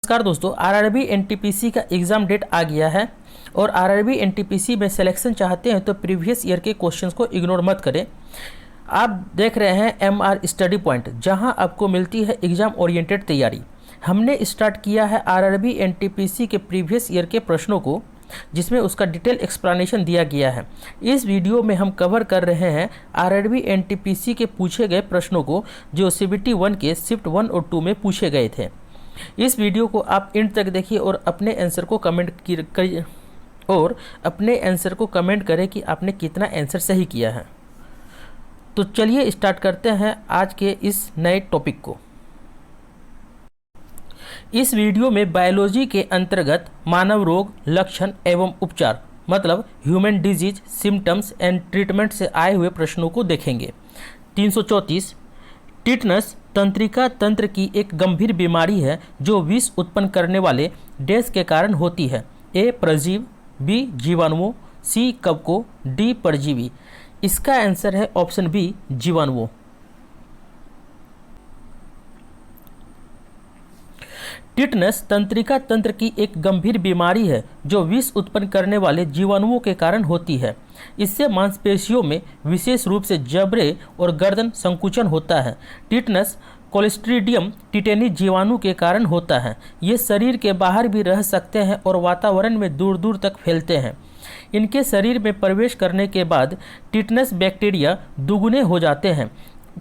नमस्कार दोस्तों, RRB NTPC का एग्ज़ाम डेट आ गया है और आरआरबी एनटीपीसी में सिलेक्शन चाहते हैं तो प्रीवियस ईयर के क्वेश्चंस को इग्नोर मत करें। आप देख रहे हैं एमआर स्टडी पॉइंट, जहां आपको मिलती है एग्ज़ाम ओरिएंटेड तैयारी। हमने स्टार्ट किया है आरआरबी एनटीपीसी के प्रीवियस ईयर के प्रश्नों को, जिसमें उसका डिटेल एक्सप्लेनेशन दिया गया है। इस वीडियो में हम कवर कर रहे हैं आरआरबी एनटीपीसी के पूछे गए प्रश्नों को, जो सीबीटी 1 के शिफ्ट 1 और 2 में पूछे गए थे। इस वीडियो को आप एंड तक देखिए और अपने आंसर को कमेंट करें कि आपने कितना आंसर सही किया है। तो चलिए स्टार्ट करते हैं आज के इस नए टॉपिक को। इस वीडियो में बायोलॉजी के अंतर्गत मानव रोग, लक्षण एवं उपचार मतलब human disease, symptoms and treatment से आए हुए प्रश्नों को देखेंगे। 334 टिटनस तंत्रिका तंत्र की एक गंभीर बीमारी है जो विष उत्पन्न करने वाले डैश के कारण होती है। ए परजीव, बी जीवाणुओं, सी कवकों, डी परजीवी। इसका आंसर है ऑप्शन बी जीवाणुओं। टिटनस तंत्रिका तंत्र की एक गंभीर बीमारी है जो विष उत्पन्न करने वाले जीवाणुओं के कारण होती है। इससे मांसपेशियों में विशेष रूप से जबड़े और गर्दन संकुचन होता है। टिटनस क्लोस्ट्रीडियम टिटेनी जीवाणु के कारण होता है। ये शरीर के बाहर भी रह सकते हैं और वातावरण में दूर दूर तक फैलते हैं। इनके शरीर में प्रवेश करने के बाद टिटनस बैक्टीरिया दुगुने हो जाते हैं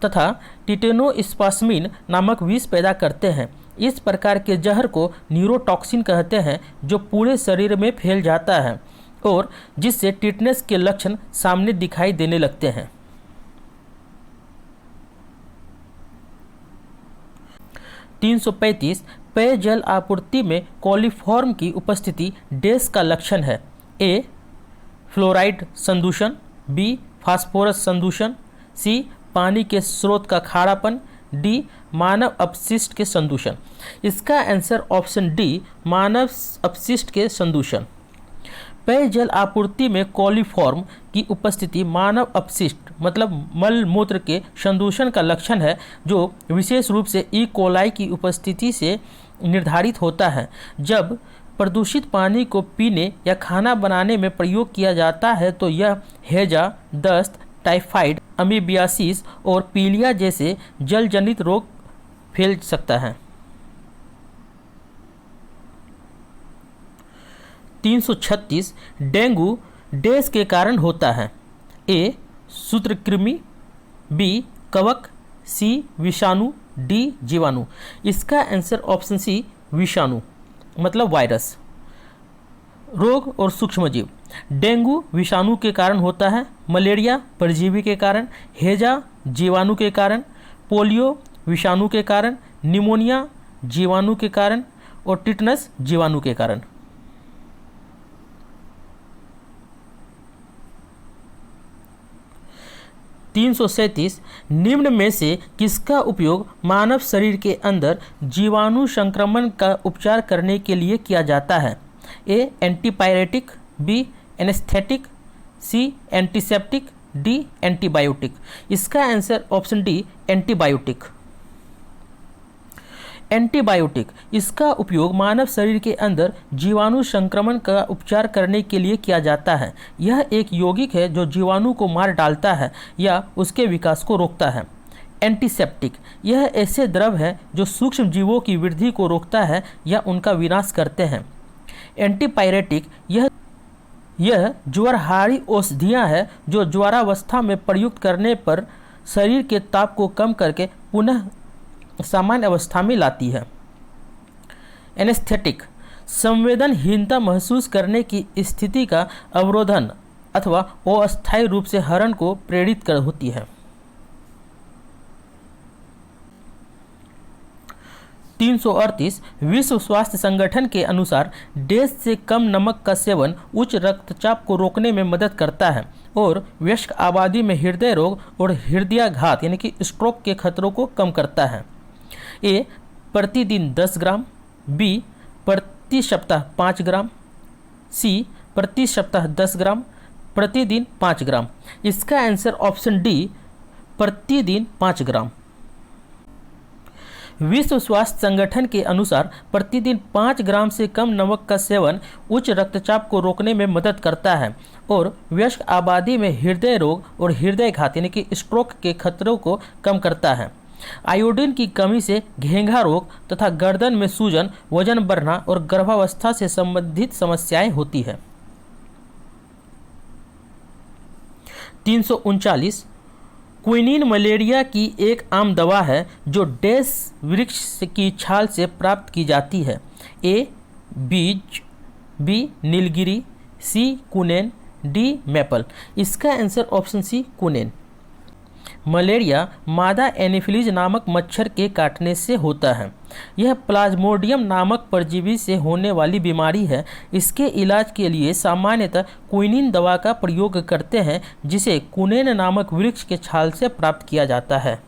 तथा टिटेनोस्पास्मिन नामक विष पैदा करते हैं। इस प्रकार के जहर को न्यूरोटॉक्सिन कहते हैं, जो पूरे शरीर में फैल जाता है और जिससे टिटनस के लक्षण सामने दिखाई देने लगते हैं। 335 पेयजल आपूर्ति में कोलिफॉर्म की उपस्थिति डैश का लक्षण है। ए फ्लोराइड संदूषण, बी फास्फोरस संदूषण, सी पानी के स्रोत का खारापन, डी मानव अपशिष्ट के संदूषण। इसका आंसर ऑप्शन डी मानव अपशिष्ट के संदूषण। पेयजल आपूर्ति में कोलिफॉर्म की उपस्थिति मानव अपशिष्ट मतलब मल मूत्र के संदूषण का लक्षण है, जो विशेष रूप से ई कोलाई की उपस्थिति से निर्धारित होता है। जब प्रदूषित पानी को पीने या खाना बनाने में प्रयोग किया जाता है तो यह हैजा, दस्त, टाइफाइड, अमीबियासिस और पीलिया जैसे जल जनित रोग फैल सकता है। 336 डेंगू डैश के कारण होता है। ए सूत्रकृमि, बी कवक, सी विषाणु, डी जीवाणु। इसका आंसर ऑप्शन सी विषाणु मतलब वायरस। रोग और सूक्ष्मजीव। डेंगू विषाणु के कारण होता है, मलेरिया परजीवी के कारण, हैजा जीवाणु के कारण, पोलियो विषाणु के कारण, निमोनिया जीवाणु के कारण और टिटनस जीवाणु के कारण। 337 निम्न में से किसका उपयोग मानव शरीर के अंदर जीवाणु संक्रमण का उपचार करने के लिए किया जाता है। ए एंटीपायरेटिक, बी एनेस्थेटिक, सी एंटीसेप्टिक, डी एंटीबायोटिक। इसका answer option D antibiotic. Antibiotic इसका उपयोग मानव शरीर के अंदर जीवाणु संक्रमण का उपचार करने के लिए किया जाता है। यह एक यौगिक है जो जीवाणु को मार डालता है या उसके विकास को रोकता है। एंटीसेप्टिक यह ऐसे द्रव है जो सूक्ष्म जीवों की वृद्धि को रोकता है या उनका विनाश करते हैं। एंटीपायरेटिक यह ज्वरहारी औषधियाँ हैं जो ज्वरावस्था में प्रयुक्त करने पर शरीर के ताप को कम करके पुनः सामान्य अवस्था में लाती है। एनेस्थेटिक संवेदनहीनता महसूस करने की स्थिति का अवरोधन अथवा अस्थायी रूप से हरण को प्रेरित कर होती है। 338 विश्व स्वास्थ्य संगठन के अनुसार डैश से कम नमक का सेवन उच्च रक्तचाप को रोकने में मदद करता है और वयस्क आबादी में हृदय रोग और हृदयाघात यानी कि स्ट्रोक के खतरों को कम करता है। ए प्रतिदिन 10 ग्राम, बी प्रति सप्ताह 5 ग्राम, सी प्रति सप्ताह 10 ग्राम, प्रतिदिन 5 ग्राम। इसका आंसर ऑप्शन डी प्रतिदिन 5 ग्राम। विश्व स्वास्थ्य संगठन के अनुसार प्रतिदिन 5 ग्राम से कम नमक का सेवन उच्च रक्तचाप को रोकने में मदद करता है और वयस्क आबादी में हृदय रोग और हृदयघात यानी कि स्ट्रोक के खतरों को कम करता है। आयोडीन की कमी से घेंघा रोग तथा गर्दन में सूजन, वजन बढ़ना और गर्भावस्था से संबंधित समस्याएं होती है। 339 क्विनीन मलेरिया की एक आम दवा है जो डेस वृक्ष की छाल से प्राप्त की जाती है। ए बीज, बी नीलगिरी, सी कुनेन, डी मैपल। इसका आंसर ऑप्शन सी कुनेन। मलेरिया मादा एनीफिलीज नामक मच्छर के काटने से होता है। यह प्लाज्मोडियम नामक परजीवी से होने वाली बीमारी है। इसके इलाज के लिए सामान्यतः क्विनीन दवा का प्रयोग करते हैं जिसे कुनेन नामक वृक्ष के छाल से प्राप्त किया जाता है।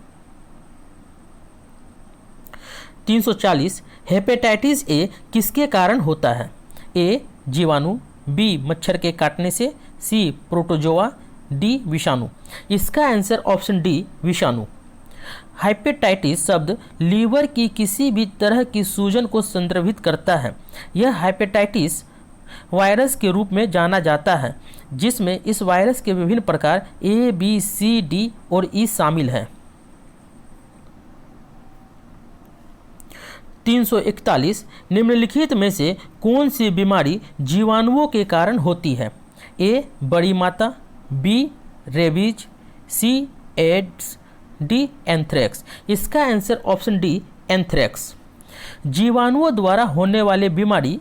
340 हेपेटाइटिस ए किसके कारण होता है? ए जीवाणु, बी मच्छर के काटने से, सी प्रोटोजोआ, डी विषाणु। इसका आंसर ऑप्शन डी विषाणु। हेपेटाइटिस शब्द लीवर की किसी भी तरह की सूजन को संदर्भित करता है। यह हेपेटाइटिस वायरस के रूप में जाना जाता है जिसमें इस वायरस के विभिन्न प्रकार ए, बी, सी, डी और ई शामिल हैं। 341 निम्नलिखित में से कौन सी बीमारी जीवाणुओं के कारण होती है? ए बड़ी माता, बी रेबीज, सी एड्स, डी एंथ्रेक्स। इसका आंसर ऑप्शन डी एंथ्रेक्स। जीवाणुओं द्वारा होने वाले बीमारी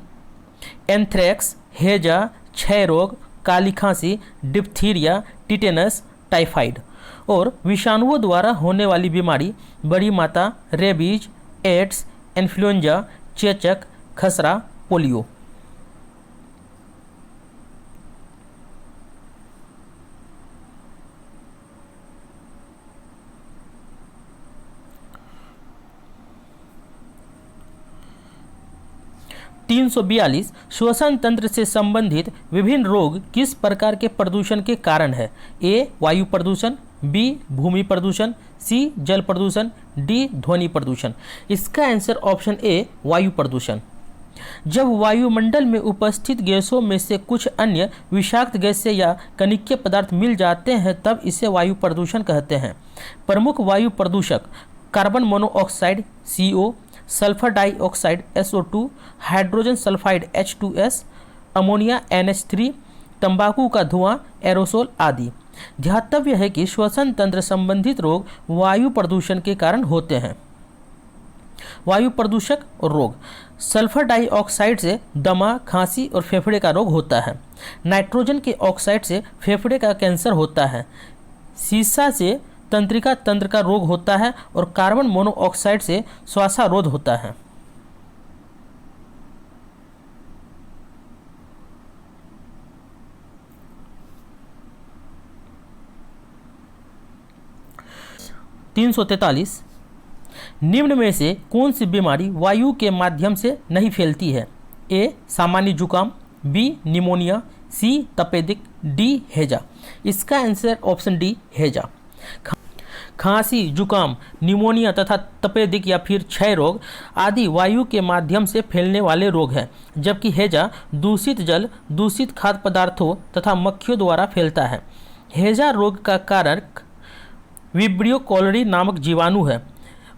एंथ्रेक्स, हैजा, क्षय रोग, काली खांसी, डिप्थीरिया, टिटेनस, टाइफाइड। और विषाणुओं द्वारा होने वाली बीमारी बड़ी माता, रेबीज, एड्स, इन्फ्लुएंजा, चेचक, खसरा, पोलियो। तीन 342 श्वसन तंत्र से संबंधित विभिन्न रोग किस प्रकार के प्रदूषण के कारण है? ए वायु प्रदूषण, बी भूमि प्रदूषण, सी जल प्रदूषण, डी ध्वनि प्रदूषण। इसका आंसर ऑप्शन ए वायु प्रदूषण। जब वायुमंडल में उपस्थित गैसों में से कुछ अन्य विषाक्त गैसें या कणिकीय पदार्थ मिल जाते हैं तब इसे वायु प्रदूषण कहते हैं। प्रमुख वायु प्रदूषक carbon monoxide CO, sulphur dioxide SO2, hydrogen sulphide H2S, ammonia NH3, तंबाकू का धुआं एरोसोल आदि। ध्यातव्य है कि श्वसन तंत्र संबंधित रोग वायु प्रदूषण के कारण होते हैं। वायु प्रदूषक और रोग। सल्फर डाइऑक्साइड से दमा, खांसी और फेफड़े का रोग होता है। नाइट्रोजन के ऑक्साइड से फेफड़े का कैंसर होता है। सीसा से तंत्रिका तंत्र का रोग होता है और कार्बन मोनोऑक्साइड से श्वासारोध होता है। तीन 343 निम्न में से कौन सी बीमारी वायु के माध्यम से नहीं फैलती है? ए सामान्य जुकाम, बी निमोनिया, सी तपेदिक, डी हैजा। इसका आंसर ऑप्शन डी हैजा। खांसी, जुकाम, निमोनिया तथा तपेदिक या फिर क्षय रोग आदि वायु के माध्यम से फैलने वाले रोग हैं, जबकि हैजा दूषित जल, दूषित खाद्य पदार्थों तथा मक्खियों द्वारा फैलता है। हैजा रोग का कारक विब्रियो कॉलरी नामक जीवाणु है।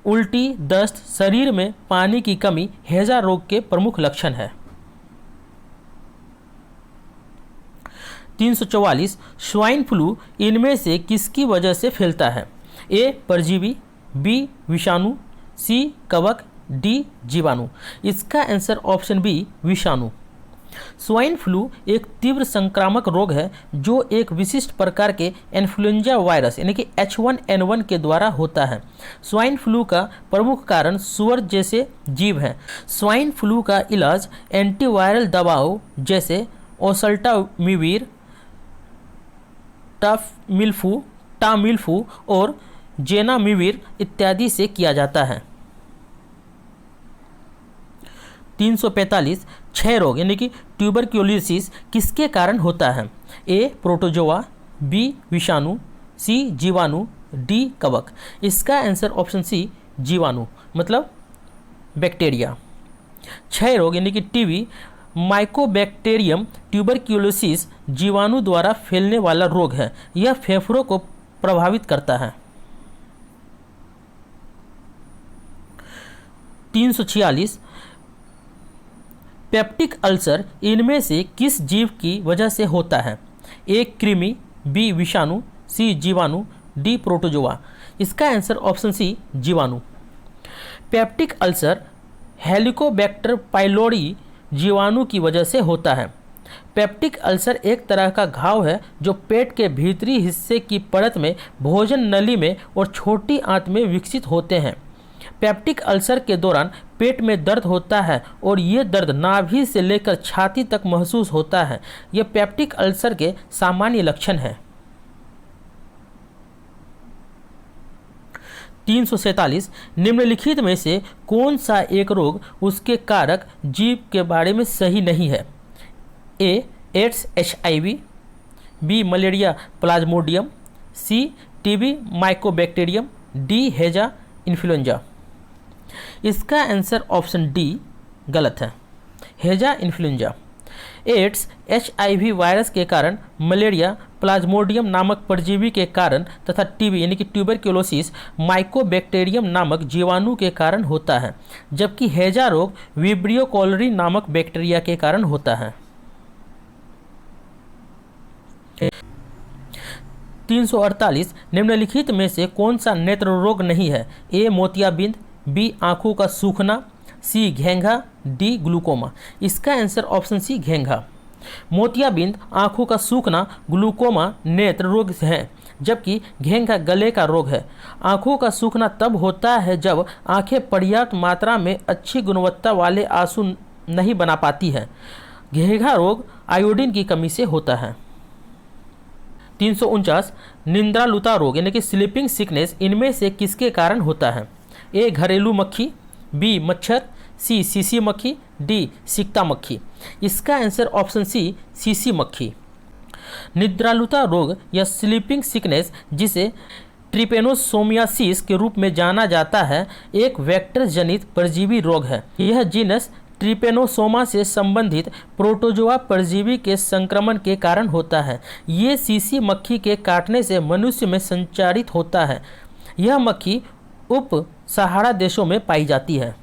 उल्टी, दस्त, शरीर में पानी की कमी हैजा रोग के प्रमुख लक्षण है। 344 स्वाइन फ्लू इनमें से किसकी वजह से फैलता है? ए परजीवी, बी विषाणु, सी कवक, डी जीवाणु। इसका आंसर ऑप्शन बी विषाणु। स्वाइन फ्लू एक तीव्र संक्रामक रोग है जो एक विशिष्ट प्रकार के इन्फ्लुएंजा वायरस यानी कि H1N1 के द्वारा होता है। स्वाइन फ्लू का प्रमुख कारण सुअर जैसे जीव हैं। स्वाइन फ्लू का इलाज एंटीवायरल दवाओं जैसे ओसल्टामिविर, टामिल्फू और जेनामिविर इत्यादि से किया जाता है। 345 क्षय रोग यानी कि ट्यूबरक्लोसिस किसके कारण होता है? ए प्रोटोजोआ, बी विषाणु, सी जीवाणु, डी कवक। इसका आंसर ऑप्शन सी जीवाणु मतलब बैक्टीरिया। क्षय रोग यानी कि टीबी माइकोबैक्टीरियम ट्यूबरक्यूलोसिस जीवाणु द्वारा फैलने वाला रोग है। यह फेफड़ों को प्रभावित करता है। 346 पेप्टिक अल्सर इनमें से किस जीव की वजह से होता है? ए कृमि, बी विषाणु, सी जीवाणु, डी प्रोटोजोआ। इसका आंसर ऑप्शन सी जीवाणु। पेप्टिक अल्सर हेलिकोबैक्टर पाइलोरी जीवाणु की वजह से होता है। पेप्टिक अल्सर एक तरह का घाव है जो पेट के भीतरी हिस्से की परत में, भोजन नली में और छोटी आंत में विकसित होते हैं। पेप्टिक अल्सर के दौरान पेट में दर्द होता है और ये दर्द नाभि से लेकर छाती तक महसूस होता है। यह पेप्टिक अल्सर के सामान्य लक्षण हैं। 347 निम्नलिखित में से कौन सा एक रोग उसके कारक जीव के बारे में सही नहीं है? A AIDS HIV, B malaria plasmodium, C TB mycobacterium, D हैजा इन्फ्लुएंजा। इसका आंसर ऑप्शन डी गलत है, हैजा इन्फ्लुएंजा। एड्स HIV वायरस के कारण, मलेरिया प्लाज्मोडियम नामक परजीवी के कारण तथा टीबी यानी कि ट्यूबरक्यूलोसिस माइकोबैक्टीरियम नामक जीवाणु के कारण होता है, जबकि हैजा रोग विब्रियो कॉलरी नामक बैक्टीरिया के कारण होता है। 348 निम्नलिखित में से कौन सा नेत्र रोग नहीं है? ए मोतियाबिंद, बी आंखों का सूखना, सी घेंघा, डी ग्लूकोमा। इसका आंसर ऑप्शन सी घेंघा। मोतियाबिंद आंखों का सूखना ग्लूकोमा नेत्र रोग है, जबकि घेंघा गले का रोग है। आंखों का सूखना तब होता है जब आंखें पर्याप्त मात्रा में अच्छी गुणवत्ता वाले आंसू नहीं बना पाती हैं। घेंघा रोग आयोडीन की कमी से होता है। 349 निद्रालुता रोग यानी कि स्लीपिंग सिकनेस इनमें से किसके कारण होता है? ए घरेलू मक्खी, बी मच्छर, सी सीसी मक्खी, डी सिकता मक्खी। इसका आंसर ऑप्शन सी सीसी मक्खी। निद्रालुता रोग या स्लीपिंग सिकनेस, जिसे ट्रिपेनोसोमियासिस के रूप में जाना जाता है, एक वेक्टर जनित परजीवी रोग है। यह जीनस ट्रिपेनोसोमा से संबंधित प्रोटोजोआ परजीवी के संक्रमण के कारण होता है। ये सीसी मक्खी के काटने से मनुष्य में संचारित होता है। यह मक्खी उप सहारा देशों में पाई जाती है।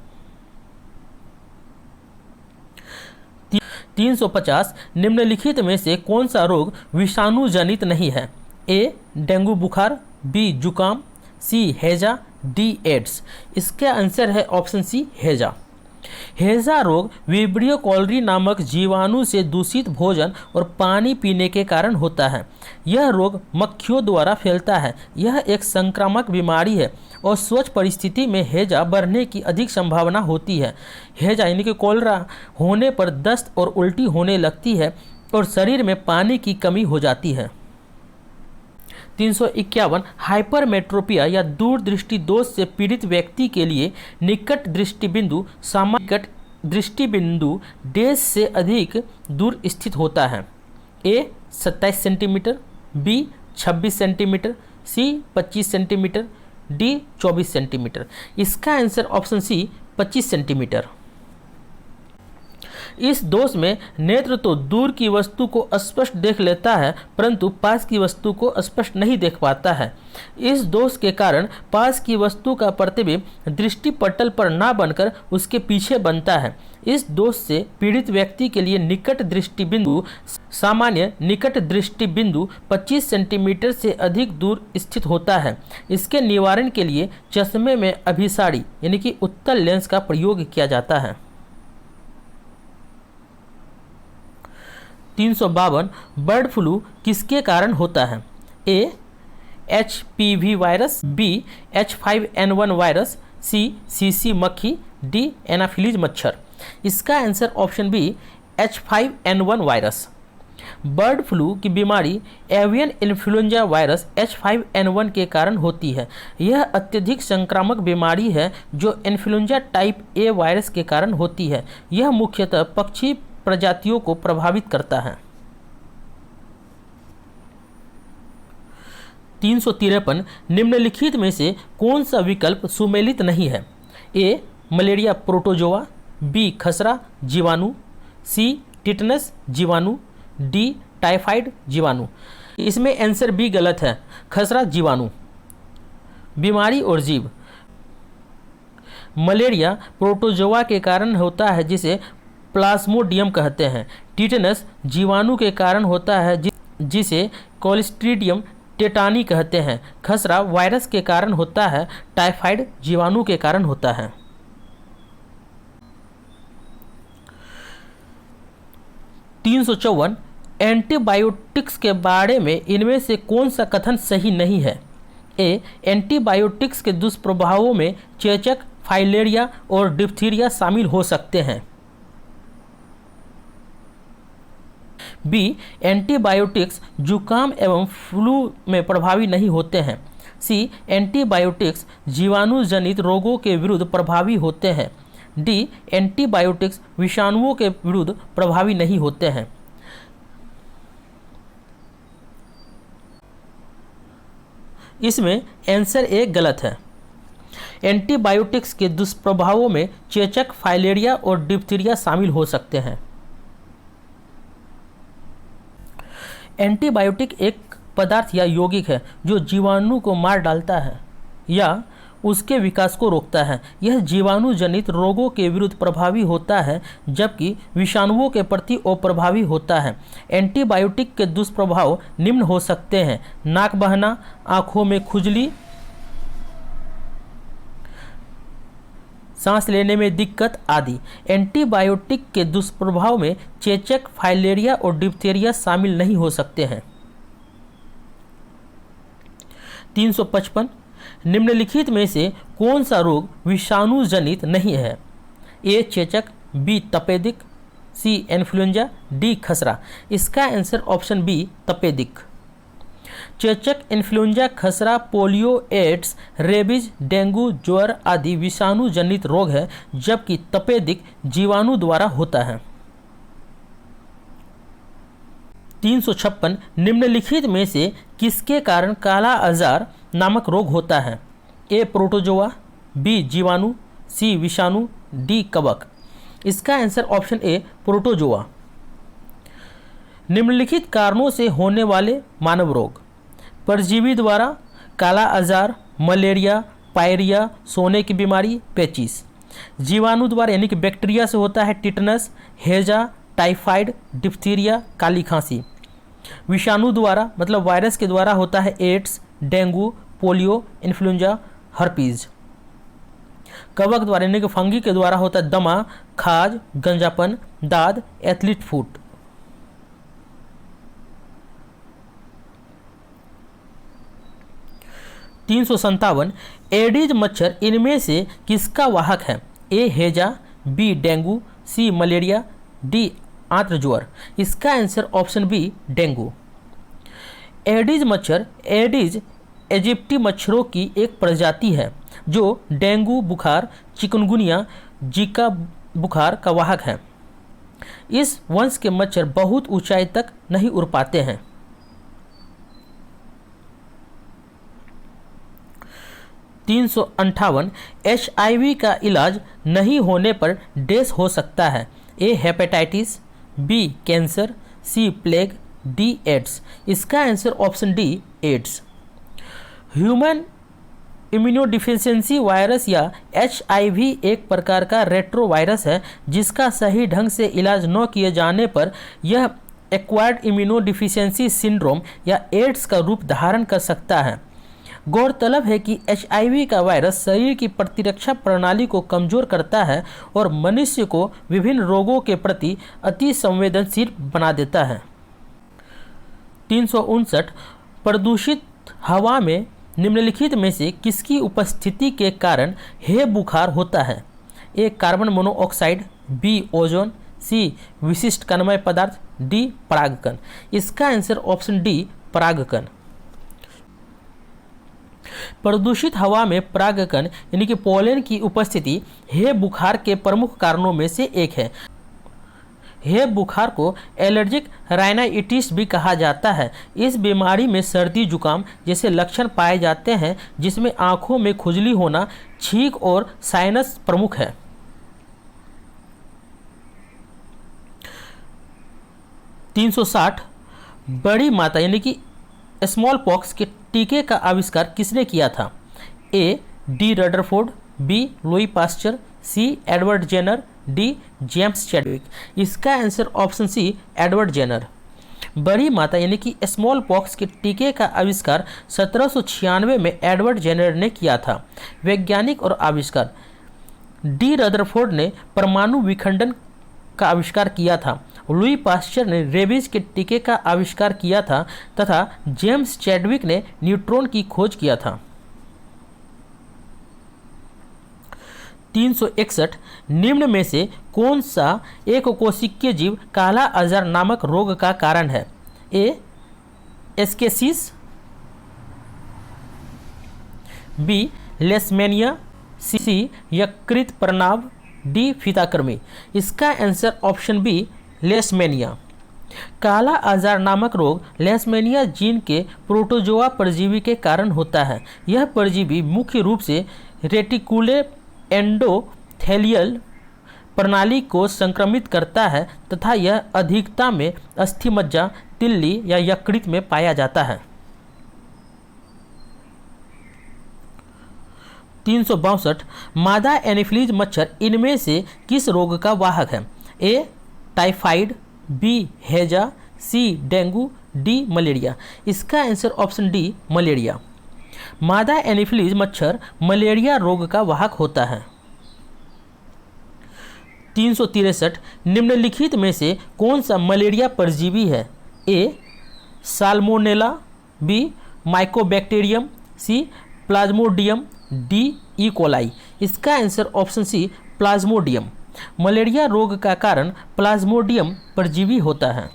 350 निम्नलिखित में से कौन सा रोग विषाणु जनित नहीं है? ए डेंगू बुखार, बी जुकाम, सी हैजा, डी एड्स। इसका आंसर है ऑप्शन सी हैजा। हैजा रोग विब्रियो कॉलरी नामक जीवाणु से दूषित भोजन और पानी पीने के कारण होता है। यह रोग मक्खियों द्वारा फैलता है। यह एक संक्रामक बीमारी है और स्वच्छ परिस्थिति में हैजा बढ़ने की अधिक संभावना होती है। हैजा यानी कि कॉलरा होने पर दस्त और उल्टी होने लगती है और शरीर में पानी की कमी हो जाती है। 351 हाइपरमेट्रोपिया या दूरदृष्टि दोष से पीड़ित व्यक्ति के लिए निकट दृष्टिबिंदु सामान्य दृष्टिबिंदु डैश से अधिक दूर स्थित होता है। ए 27 सेंटीमीटर, बी 26 सेंटीमीटर, सी 25 सेंटीमीटर, डी 24 सेंटीमीटर। इसका आंसर ऑप्शन सी 25 सेंटीमीटर। इस दोष में नेत्र तो दूर की वस्तु को स्पष्ट देख लेता है, परंतु पास की वस्तु को स्पष्ट नहीं देख पाता है। इस दोष के कारण पास की वस्तु का प्रतिबिंब दृष्टि पटल पर ना बनकर उसके पीछे बनता है। इस दोष से पीड़ित व्यक्ति के लिए निकट दृष्टिबिंदु सामान्य निकट दृष्टिबिंदु 25 सेंटीमीटर से अधिक दूर स्थित होता है। इसके निवारण के लिए चश्मे में अभिसारी यानी कि उत्तल लेंस का प्रयोग किया जाता है। 352 बर्ड फ्लू किसके कारण होता है? A HPV virus, B H5N1 virus, C सीसी मक्खी, डी एनाफिलीज मच्छर। इसका answer option B H5N1 virus. Bird flu की बीमारी एवियन इन्फ्लुएंजा वायरस H5N1 के कारण होती है। यह अत्यधिक संक्रामक बीमारी है जो इन्फ्लुएंजा टाइप A वायरस के कारण होती है। यह मुख्यतः पक्षी प्रजातियों को प्रभावित करता है। 353 निम्नलिखित में से कौन सा विकल्प सुमेलित नहीं है? ए मलेरिया प्रोटोजोआ, बी खसरा जीवाणु, सी टिटनस जीवाणु, डी टाइफाइड जीवाणु। इसमें आंसर बी गलत है, खसरा जीवाणु। बीमारी और जीव। मलेरिया प्रोटोजोआ के कारण होता है जिसे प्लाज्मोडियम कहते हैं। टिटनस जीवाणु के कारण होता है जिसे क्लोस्ट्रीडियम टेटानी कहते हैं। खसरा वायरस के कारण होता है। टाइफाइड जीवाणु के कारण होता है। 354 एंटीबायोटिक्स के बारे में इनमें से कौन सा कथन सही नहीं है? ए, एंटीबायोटिक्स के दुष्प्रभावों में चेचक, फाइलेरिया और डिप्थीरिया शामिल हो सकते हैं। बी, एंटीबायोटिक्स जुकाम एवं फ्लू में प्रभावी नहीं होते हैं। सी, एंटीबायोटिक्स जीवाणु जनित रोगों के विरुद्ध प्रभावी होते हैं। डी, एंटीबायोटिक्स विषाणुओं के विरुद्ध प्रभावी नहीं होते हैं। इसमें आंसर ए गलत है। एंटीबायोटिक्स के दुष्प्रभावों में चेचक, फाइलेरिया और डिप्थीरिया शामिल हो सकते हैं। एंटीबायोटिक एक पदार्थ या यौगिक है जो जीवाणु को मार डालता है या उसके विकास को रोकता है। यह जीवाणु जनित रोगों के विरुद्ध प्रभावी होता है जबकि विषाणुओं के प्रति अप्रभावी होता है। एंटीबायोटिक के दुष्प्रभाव निम्न हो सकते हैं: नाक बहना, आँखों में खुजली, सांस लेने में दिक्कत आदि। एंटीबायोटिक के दुष्प्रभाव में चेचक, फाइलेरिया और डिप्थीरिया शामिल नहीं हो सकते हैं। 355 निम्नलिखित में से कौन सा रोग विषाणु जनित नहीं है? ए चेचक, बी तपेदिक, सी इन्फ्लुएंजा, डी खसरा। इसका आंसर ऑप्शन बी तपेदिक। चेचक, इन्फ्लुएंजा, खसरा, पोलियो, एड्स, रेबीज, डेंगू, ज्वर आदि विषाणु जनित रोग है जबकि तपेदिक जीवाणु द्वारा होता है। 356 निम्नलिखित में से किसके कारण काला अजार नामक रोग होता है? ए प्रोटोजोआ, बी जीवाणु, सी विषाणु, डी कवक। इसका आंसर ऑप्शन ए प्रोटोजोआ। निम्नलिखित कारणों से होने वाले मानव रोग: परजीवी द्वारा काला अजार, मलेरिया, पायरिया, सोने की बीमारी, पेचिस। जीवाणु द्वारा यानी कि बैक्टीरिया से होता है टिटनस, हैजा, टाइफाइड, डिप्थीरिया, काली खांसी। विषाणु द्वारा मतलब वायरस के द्वारा होता है AIDS, dengue, polio, influenza, herpes. कवक द्वारा यानी कि फंगी के द्वारा होता है दमा, खाज, गंजापन, दाद, एथलीट फुट। तीन 357 एडीज मच्छर इनमें से किसका वाहक है? ए हैजा, B dengue, C malaria, D आंत्र ज्वर। इसका answer option B dengue. Aedes मच्छर एडीज इजिप्टी मच्छरों की एक प्रजाति है जो डेंगू बुखार, चिकनगुनिया, जीका बुखार का वाहक है। इस वंश के मच्छर बहुत ऊंचाई तक नहीं उड़ पाते हैं। 358 HIV का इलाज नहीं होने पर डैश हो सकता है? A hepatitis, B cancer, C plague, D AIDS. इसका answer option D AIDS. Human immunodeficiency virus या HIV एक प्रकार का रेट्रोवायरस है जिसका सही ढंग से इलाज न किए जाने पर यह एक्वायर्ड इम्यूनोडिफिशियंसी सिंड्रोम या एड्स का रूप धारण कर सकता है। गौरतलब है कि HIV का वायरस शरीर की प्रतिरक्षा प्रणाली को कमजोर करता है और मनुष्य को विभिन्न रोगों के प्रति अति संवेदनशील बना देता है। 359 प्रदूषित हवा में निम्नलिखित में से किसकी उपस्थिति के कारण हे बुखार होता है? ए कार्बन मोनोऑक्साइड, बी ओजोन, सी विशिष्ट कणमय पदार्थ, डी परागकण। इसका आंसर ऑप्शन डी परागकण। प्रदूषित हवा में परागकण यानी कि पोलन की उपस्थिति हे बुखार के प्रमुख कारणों में से एक है। हेय बुखार को एलर्जिक राइनाइटिस भी कहा जाता है। इस बीमारी में सर्दी जुकाम जैसे लक्षण पाए जाते हैं, जिसमें आंखों में खुजली होना, छींक और साइनस प्रमुख है। 360 बड़ी माता यानी कि स्मॉल पॉक्स के टीके का आविष्कार किसने किया था? A D Rutherford, B Louis Pasteur, C Edward Jenner, D James Chadwick. इसका answer option C Edward Jenner. बड़ी माता यानी कि स्मॉल पॉक्स के टीके का आविष्कार 1796 में एडवर्ड जेनर ने किया था। वैज्ञानिक और आविष्कार: डी रदरफोर्ड ने परमाणु विखंडन का आविष्कार किया था। लुई पास्चर ने रेबीज के टीके का आविष्कार किया था तथा जेम्स चैडविक ने न्यूट्रॉन की खोज किया था। 361 निम्न में से कौन सा एक कोशिकीय जीव काला अजहर नामक रोग का कारण है? ए एस्केसिस, बी लेशमेनिया, सी यकृत प्रनाव, डी फीताकृमि। इसका आंसर ऑप्शन बी लेशमेनिया। काला अजहर नामक रोग लेशमेनिया जीन के प्रोटोजोआ परजीवी के कारण होता है। यह परजीवी मुख्य रूप से रेटिकुलर एंडोथेलियल प्रणाली को संक्रमित करता है तथा यह अधिकता में अस्थिमज्जा, तिल्ली या यकृत में पाया जाता है। 362 मादा एनीफिलीज मच्छर इनमें से किस रोग का वाहक है? ए टाइफाइड, बी हैजा, सी डेंगू, डी मलेरिया। इसका आंसर ऑप्शन डी मलेरिया। मादा एनीफिलीज मच्छर मलेरिया रोग का वाहक होता है। 363 निम्नलिखित में से कौन सा मलेरिया परजीवी है? A salmonella, B mycobacterium, C plasmodium, D E coli. इसका answer option C plasmodium. Malaria रोग का कारण प्लाज्मोडियम परजीवी होता है।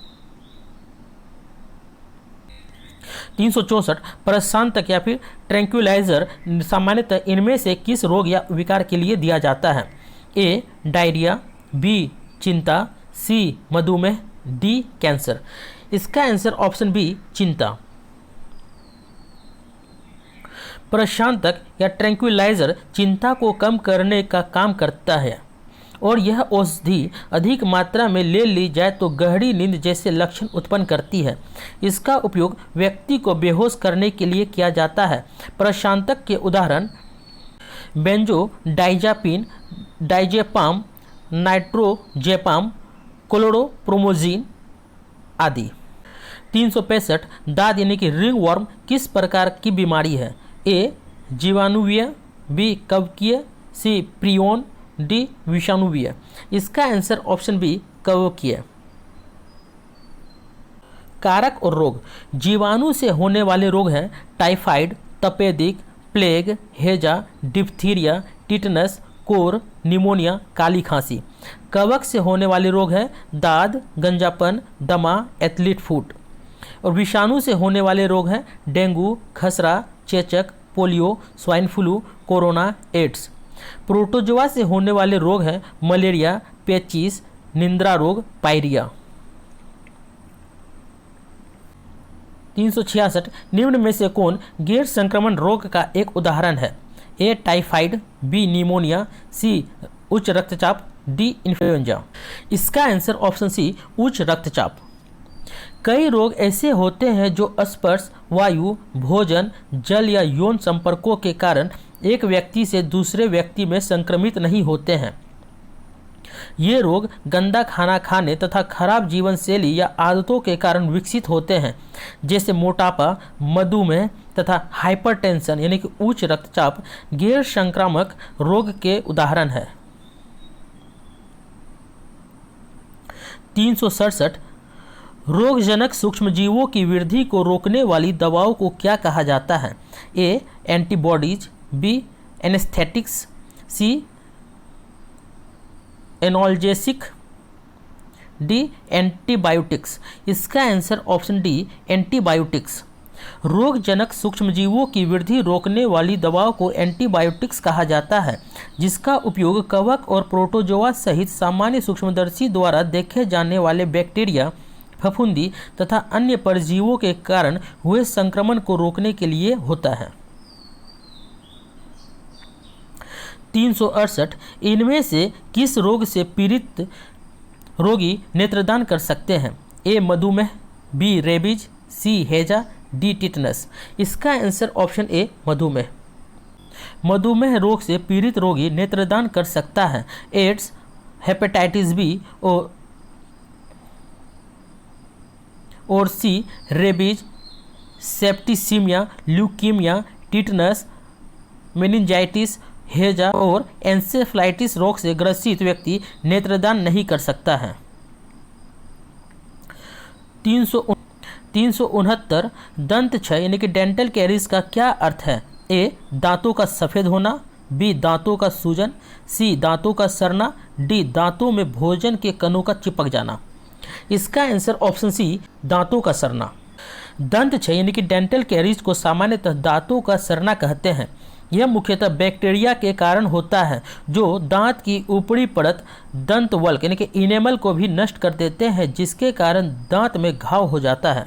364 प्रशांतक या फिर ट्रैंक्विलाइजर सामान्यतः इनमें से किस रोग या विकार के लिए दिया जाता है? ए डायरिया, बी चिंता, सी मधुमेह, डी कैंसर। इसका आंसर ऑप्शन बी चिंता। प्रशांतक या ट्रैंक्विलाइजर चिंता को कम करने का काम करता है और यह औषधि अधिक मात्रा में ले ली जाए तो गहरी नींद जैसे लक्षण उत्पन्न करती है। इसका उपयोग व्यक्ति को बेहोश करने के लिए किया जाता है। प्रशांतक के उदाहरण बेंजोडाइजापिन, डाइजेपाम, नाइट्रोजेपाम, क्लोरोप्रोमोजिन आदि। 365 दाद यानी कि रिंग वर्म किस प्रकार की बीमारी है? ए जीवाणुवीय, बी कवकीय, सी प्रियोन, डी विषाणुवीय। इसका आंसर ऑप्शन बी कवकीय। कारक और रोग: जीवाणु से होने वाले रोग हैं टाइफाइड, तपेदिक, प्लेग, हैजा, डिप्थीरिया, टिटनस, कोर, निमोनिया, काली खांसी। कवक से होने वाले रोग हैं दाद, गंजापन, दमा, एथलीट फुट। और विषाणु से होने वाले रोग हैं डेंगू, खसरा, चेचक, polio, swine flu, corona, AIDS. Protozoa से होने वाले रोग हैं मलेरिया, पेचिस, निंद्रा रोग, पायरिया। 366 निम्न में से कौन गैर संक्रमण रोग का एक उदाहरण है? ए टाइफाइड, बी निमोनिया, सी उच्च रक्तचाप, डी इन्फ्लुएंजा। इसका आंसर ऑप्शन सी उच्च रक्तचाप। कई रोग ऐसे होते हैं जो स्पर्श, वायु, भोजन, जल या यौन संपर्कों के कारण एक व्यक्ति से दूसरे व्यक्ति में संक्रमित नहीं होते हैं। ये रोग गंदा खाना खाने तथा खराब जीवन शैली या आदतों के कारण विकसित होते हैं, जैसे मोटापा, मधुमेह तथा हाइपरटेंशन यानी कि उच्च रक्तचाप गैर संक्रामक रोग के उदाहरण है। 367 रोगजनक सूक्ष्मजीवों की वृद्धि को रोकने वाली दवाओं को क्या कहा जाता है? ए एंटीबॉडीज, बी एनेस्थेटिक्स, सी एनाल्जेसिक, डी एंटीबायोटिक्स। इसका आंसर ऑप्शन डी एंटीबायोटिक्स। रोगजनक सूक्ष्मजीवों की वृद्धि रोकने वाली दवाओं को एंटीबायोटिक्स कहा जाता है, जिसका उपयोग कवक और प्रोटोजोआ सहित सामान्य सूक्ष्मदर्शी द्वारा देखे जाने वाले बैक्टीरिया, फफूंदी तथा अन्य परजीवों के कारण हुए संक्रमण को रोकने के लिए होता है। 368 इनमें से किस रोग से पीड़ित रोगी नेत्रदान कर सकते हैं? ए मधुमेह, बी रेबीज, सी हैजा, डी टिटनस। इसका आंसर ऑप्शन ए मधुमेह। मधुमेह रोग से पीड़ित रोगी नेत्रदान कर सकता है। एड्स, हेपेटाइटिस बी और C rabies, septicaemia, leukaemia, tetanus, meningitis, हैजा और एन्सेफ्लाइटिस रोग से ग्रसित व्यक्ति नेत्रदान नहीं कर सकता है। 369 दंत क्षय यानी कि डेंटल कैरीज का क्या अर्थ है? ए दांतों का सफ़ेद होना, बी दांतों का सूजन, सी दांतों का सड़ना, डी दांतों में भोजन के कणों का चिपक जाना। इसका आंसर ऑप्शन सी दांतों का सड़ना। दंत क्षय यानी कि डेंटल कैरीज को सामान्यतः दांतों का सड़ना कहते हैं। यह मुख्यतः बैक्टीरिया के कारण होता है जो दांत की ऊपरी परत दंतवल्क यानी कि इनेमल को भी नष्ट कर देते हैं, जिसके कारण दांत में घाव हो जाता है।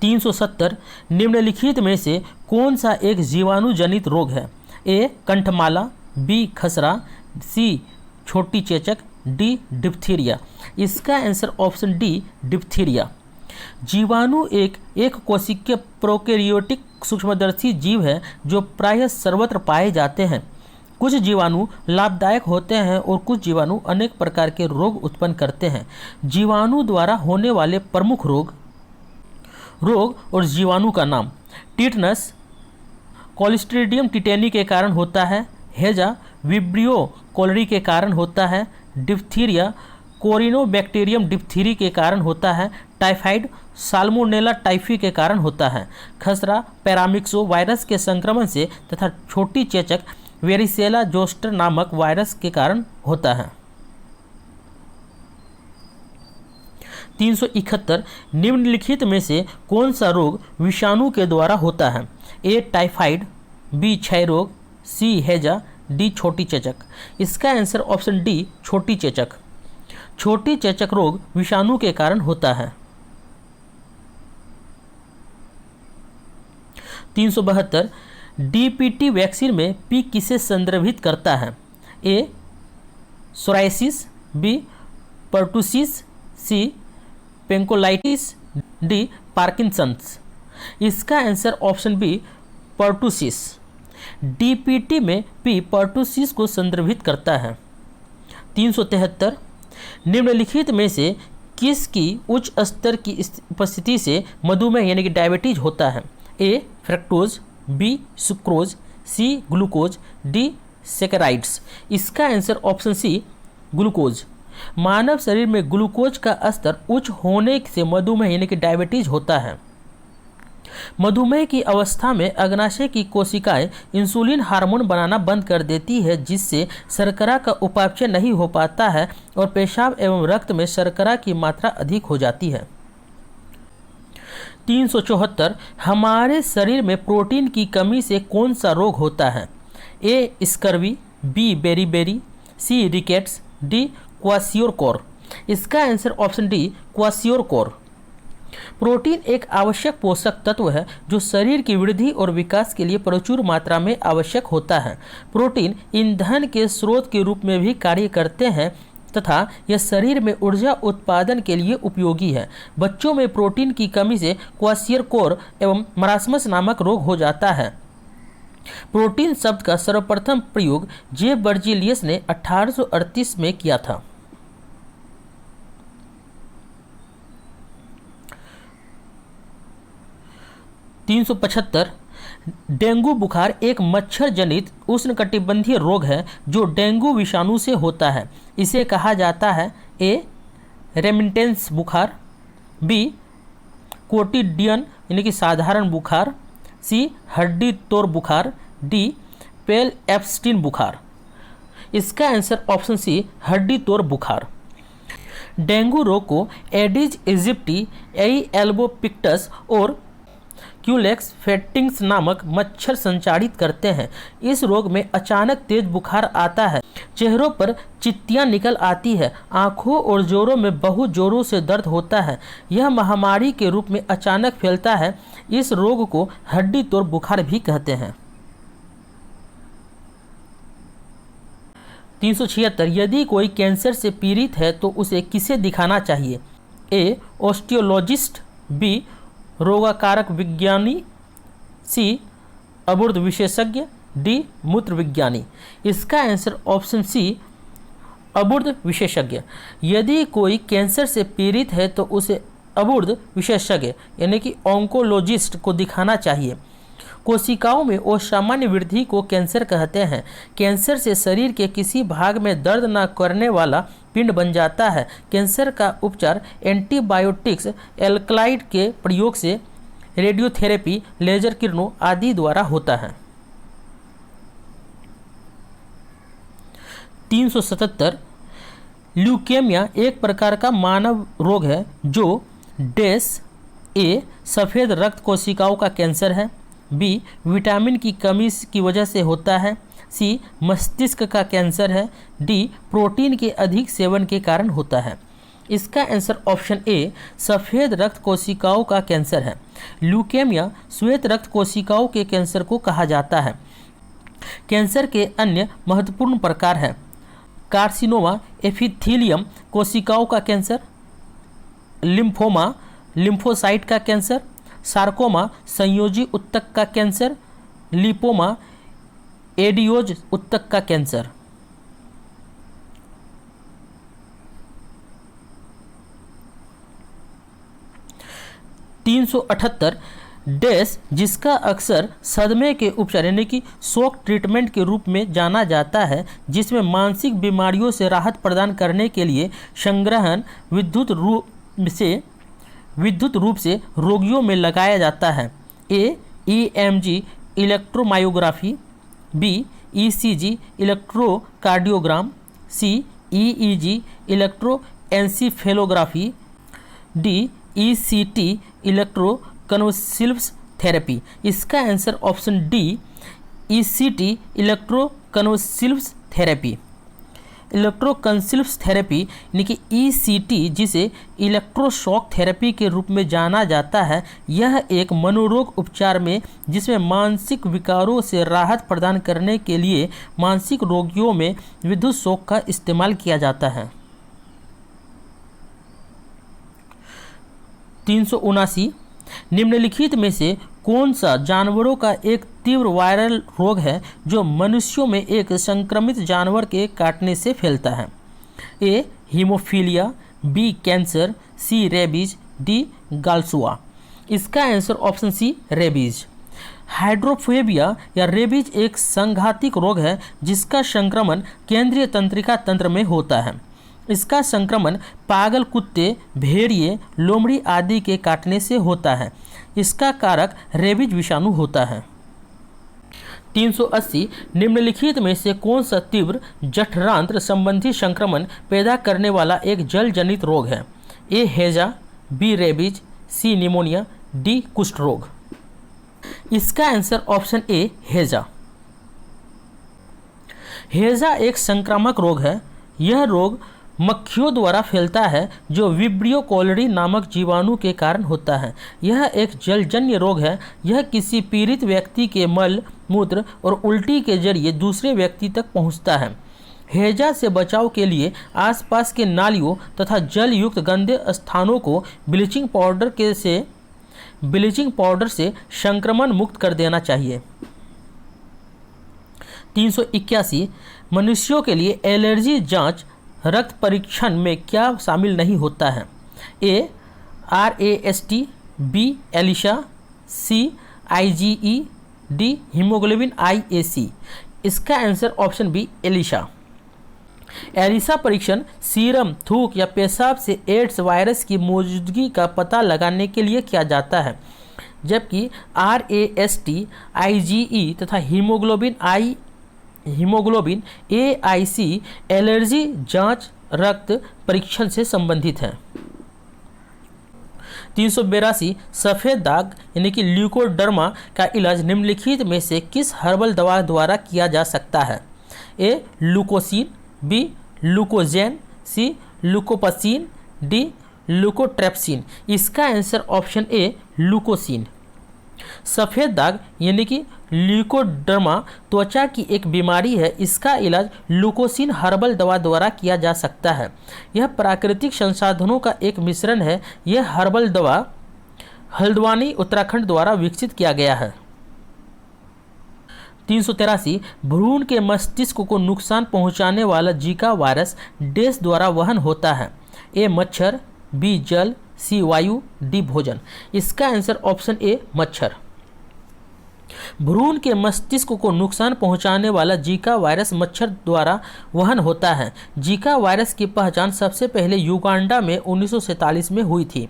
370 निम्नलिखित में से कौन सा एक जीवाणु जनित रोग है? ए कंठमाला, बी खसरा, सी छोटी चेचक, डी डिप्थीरिया। इसका आंसर ऑप्शन डी डिप्थीरिया। जीवाणु एक कोशिकीय प्रोकैरियोटिक सूक्ष्मदर्शी जीव है जो प्रायः सर्वत्र पाए जाते हैं। कुछ जीवाणु लाभदायक होते हैं और कुछ जीवाणु अनेक प्रकार के रोग उत्पन्न करते हैं। जीवाणु द्वारा होने वाले प्रमुख रोग और जीवाणु का नाम: टिटनस क्लोस्ट्रीडियम टिटेनी के कारण होता है, हैजा विब्रियो कोलरी के कारण होता है, डिप्थीरिया कोरिनोबैक्टीरियम डिप्थीरी के कारण होता है, टाइफाइड साल्मोनेला टाइफी के कारण होता है, खसरा पैरामिक्सो वायरस के संक्रमण से तथा छोटी चेचक वेरिसेला जोस्टर नामक वायरस के कारण होता है। 371 निम्नलिखित में से कौन सा रोग विषाणु के द्वारा होता है? ए टाइफाइड, बी क्षय रोग, सी हैजा, डी छोटी चेचक। इसका आंसर ऑप्शन डी छोटी चेचक। छोटी चेचक रोग विषाणु के कारण होता है। 372 डीपीटी वैक्सीन में पी किसे संदर्भित करता है? A psoriasis, B pertussis, C pancolitis, D Parkinson's. इसका answer option B pertussis. DPT में पी पर्टुसिस को संदर्भित करता है। 373 निम्नलिखित में से किसकी उच्च स्तर की उपस्थिति से मधुमेह यानी कि डायबिटीज होता है? A fructose, B sucrose, C glucose, D saccharides. इसका आंसर ऑप्शन सी ग्लूकोज। मानव शरीर में ग्लूकोज का स्तर उच्च होने से मधुमेह यानी कि डायबिटीज होता है। मधुमेह की अवस्था में अग्नाशय की कोशिकाएं इंसुलिन हार्मोन बनाना बंद कर देती है, जिससे शर्करा का उपापचय नहीं हो पाता है और पेशाब एवं रक्त में शर्करा की मात्रा अधिक हो जाती है। 374 हमारे शरीर में प्रोटीन की कमी से कौन सा रोग होता है? ए स्कर्वी, बी बेरीबेरी, सी रिकेट्स, डी क्वाशियोरकोर। इसका answer option D kwashiorkor. Protein एक आवश्यक पोषक तत्व है जो शरीर की वृद्धि और विकास के लिए प्रचुर मात्रा में आवश्यक होता है। प्रोटीन ईंधन के स्रोत के रूप में भी कार्य करते हैं तथा यह शरीर में ऊर्जा उत्पादन के लिए उपयोगी है। बच्चों में प्रोटीन की कमी से क्वाशियोरकोर एवं मरासमस नामक रोग हो जाता है। प्रोटीन शब्द का सर्वप्रथम प्रयोग जे बर्जीलियस ने 1838 में किया था। 375 डेंगू बुखार एक मच्छर जनित उष्णकटिबंधीय रोग है जो डेंगू विषाणु से होता है। इसे कहा जाता है ए रेमिटेंस बुखार, बी कोटिडियन यानी कि साधारण बुखार, सी हड्डी तोड़ बुखार, डी पेल एप्स्टीन बुखार। इसका आंसर ऑप्शन सी हड्डी तोड़ बुखार। डेंगू रोग को एडिज इजिप्टी, एई एल्बोपिक्टस और क्यूलेक्स फेटिंग्स नामक मच्छर संचारित करते हैं। इस रोग में अचानक तेज बुखार आता है, चेहरों पर चित्तियां निकल आती है, आंखों और जोड़ों में बहुत जोरों से दर्द होता है। यह महामारी के रूप में अचानक फैलता है। इस रोग को हड्डी तोड़ बुखार भी कहते हैं। 376 यदि कोई कैंसर से पीड़ित है तो उसे किसे दिखाना चाहिए? ए ऑस्टियोलॉजिस्ट, बी रोगाकारक विज्ञानी, सी अर्बुद विशेषज्ञ, डी मूत्र विज्ञानी। इसका आंसर ऑप्शन सी अर्बुद विशेषज्ञ। यदि कोई कैंसर से पीड़ित है तो उसे अर्बुद विशेषज्ञ यानी कि ऑन्कोलॉजिस्ट को दिखाना चाहिए। कोशिकाओं में असामान्य वृद्धि को कैंसर कहते हैं। कैंसर से शरीर के किसी भाग में दर्द न करने वाला पिंड बन जाता है। कैंसर का उपचार एंटीबायोटिक्स, एल्कलाइड के प्रयोग से, रेडियोथेरेपी, लेजर किरणों आदि द्वारा होता है। 377 ल्यूकेमिया एक प्रकार का मानव रोग है जो डेस ए सफ़ेद रक्त कोशिकाओं का कैंसर है, बी विटामिन की कमी की वजह से होता है, सी मस्तिष्क का कैंसर है, डी प्रोटीन के अधिक सेवन के कारण होता है। इसका आंसर ऑप्शन ए सफ़ेद रक्त कोशिकाओं का कैंसर है। ल्यूकेमिया श्वेत रक्त कोशिकाओं के कैंसर को कहा जाता है। कैंसर के अन्य महत्वपूर्ण प्रकार हैं कार्सिनोमा एपिथेलियम कोशिकाओं का कैंसर, लिम्फोमा लिम्फोसाइट का कैंसर, सार्कोमा संयोजी ऊतक का कैंसर, लिपोमा एडियोज ऊतक का कैंसर। डेस जिसका अक्सर सदमे के उपचार यानी कि शॉक ट्रीटमेंट के रूप में जाना जाता है, जिसमें मानसिक बीमारियों से राहत प्रदान करने के लिए संग्रहण विद्युत रूप से रोगियों में लगाया जाता है। A EMG electromyography, B ECG electrocardiogram, C EEG electroencephalography, D ECT electroconvulsives therapy. इसका answer option D ECT electroconvulsives therapy. Electroconvulsives therapy यानी कि ईसीटी जिसे इलेक्ट्रोशॉक थेरेपी के रूप में जाना जाता है, यह एक मनोरोग उपचार में जिसमें मानसिक विकारों से राहत प्रदान करने के लिए मानसिक रोगियों में विद्युत शॉक का इस्तेमाल किया जाता है। 379 निम्नलिखित में से कौन सा जानवरों का एक तीव्र वायरल रोग है जो मनुष्यों में एक संक्रमित जानवर के काटने से फैलता है? A haemophilia, B cancer, C rabies, D गालसुआ। इसका answer option C rabies. Hydrophobia या रेबीज एक संघातिक रोग है जिसका संक्रमण केंद्रीय तंत्रिका तंत्र में होता है। इसका संक्रमण पागल कुत्ते, भेड़िए, लोमड़ी आदि के काटने से होता है। इसका कारक रेबीज विषाणु होता है। 380 निम्नलिखित में से कौन सा तीव्र जठरांत्र संबंधी संक्रमण पैदा करने वाला एक जल जनित रोग है? ए हैजा, बी रेबीज, सी निमोनिया, डी कुष्ठ रोग। इसका आंसर ऑप्शन ए हैजा। हैजा एक संक्रामक रोग है। यह रोग मक्खियों द्वारा फैलता है जो विब्रियो कॉलेरी नामक जीवाणु के कारण होता है। यह एक जलजन्य रोग है। यह किसी पीड़ित व्यक्ति के मल, मूत्र और उल्टी के जरिए दूसरे व्यक्ति तक पहुंचता है। हैजा से बचाव के लिए आसपास के नालियों तथा जल युक्त गंदे स्थानों को ब्लीचिंग पाउडर से संक्रमण मुक्त कर देना चाहिए। 381 मनुष्यों के लिए एलर्जी जांच रक्त परीक्षण में क्या शामिल नहीं होता है? A RAST, B ELISA, C IgE, D haemoglobin IAC। इसका answer option B ELISA. ELISA परीक्षण सीरम, थूक या पेशाब से एड्स वायरस की मौजूदगी का पता लगाने के लिए किया जाता है, जबकि RAST, IgE तथा हीमोग्लोबिन हीमोग्लोबिन AIC एलर्जी जांच रक्त परीक्षण से संबंधित है। 382 सफ़ेद दाग यानी कि ल्यूकोडर्मा का इलाज निम्नलिखित में से किस हर्बल दवा द्वारा किया जा सकता है? A लुकोसिन, B लुकोजेन, C लुकोपसिन, D लुकोट्रेप्सिन। इसका आंसर ऑप्शन A लुकोसिन। सफ़ेद दाग यानी कि ल्यूकोडर्मा त्वचा की एक बीमारी है। इसका इलाज लुकोसिन हर्बल दवा द्वारा किया जा सकता है। यह प्राकृतिक संसाधनों का एक मिश्रण है। यह हर्बल दवा हल्द्वानी उत्तराखंड द्वारा विकसित किया गया है। 383 भ्रूण के मस्तिष्क को नुकसान पहुंचाने वाला जीका वायरस डैश द्वारा वहन होता है? A मच्छर, B जल, C वायु, D भोजन। इसका आंसर ऑप्शन A मच्छर। भ्रूण के मस्तिष्क को नुकसान पहुंचाने वाला जीका वायरस मच्छर द्वारा वहन होता है। जीका वायरस की पहचान सबसे पहले युगांडा में 1947 में हुई थी।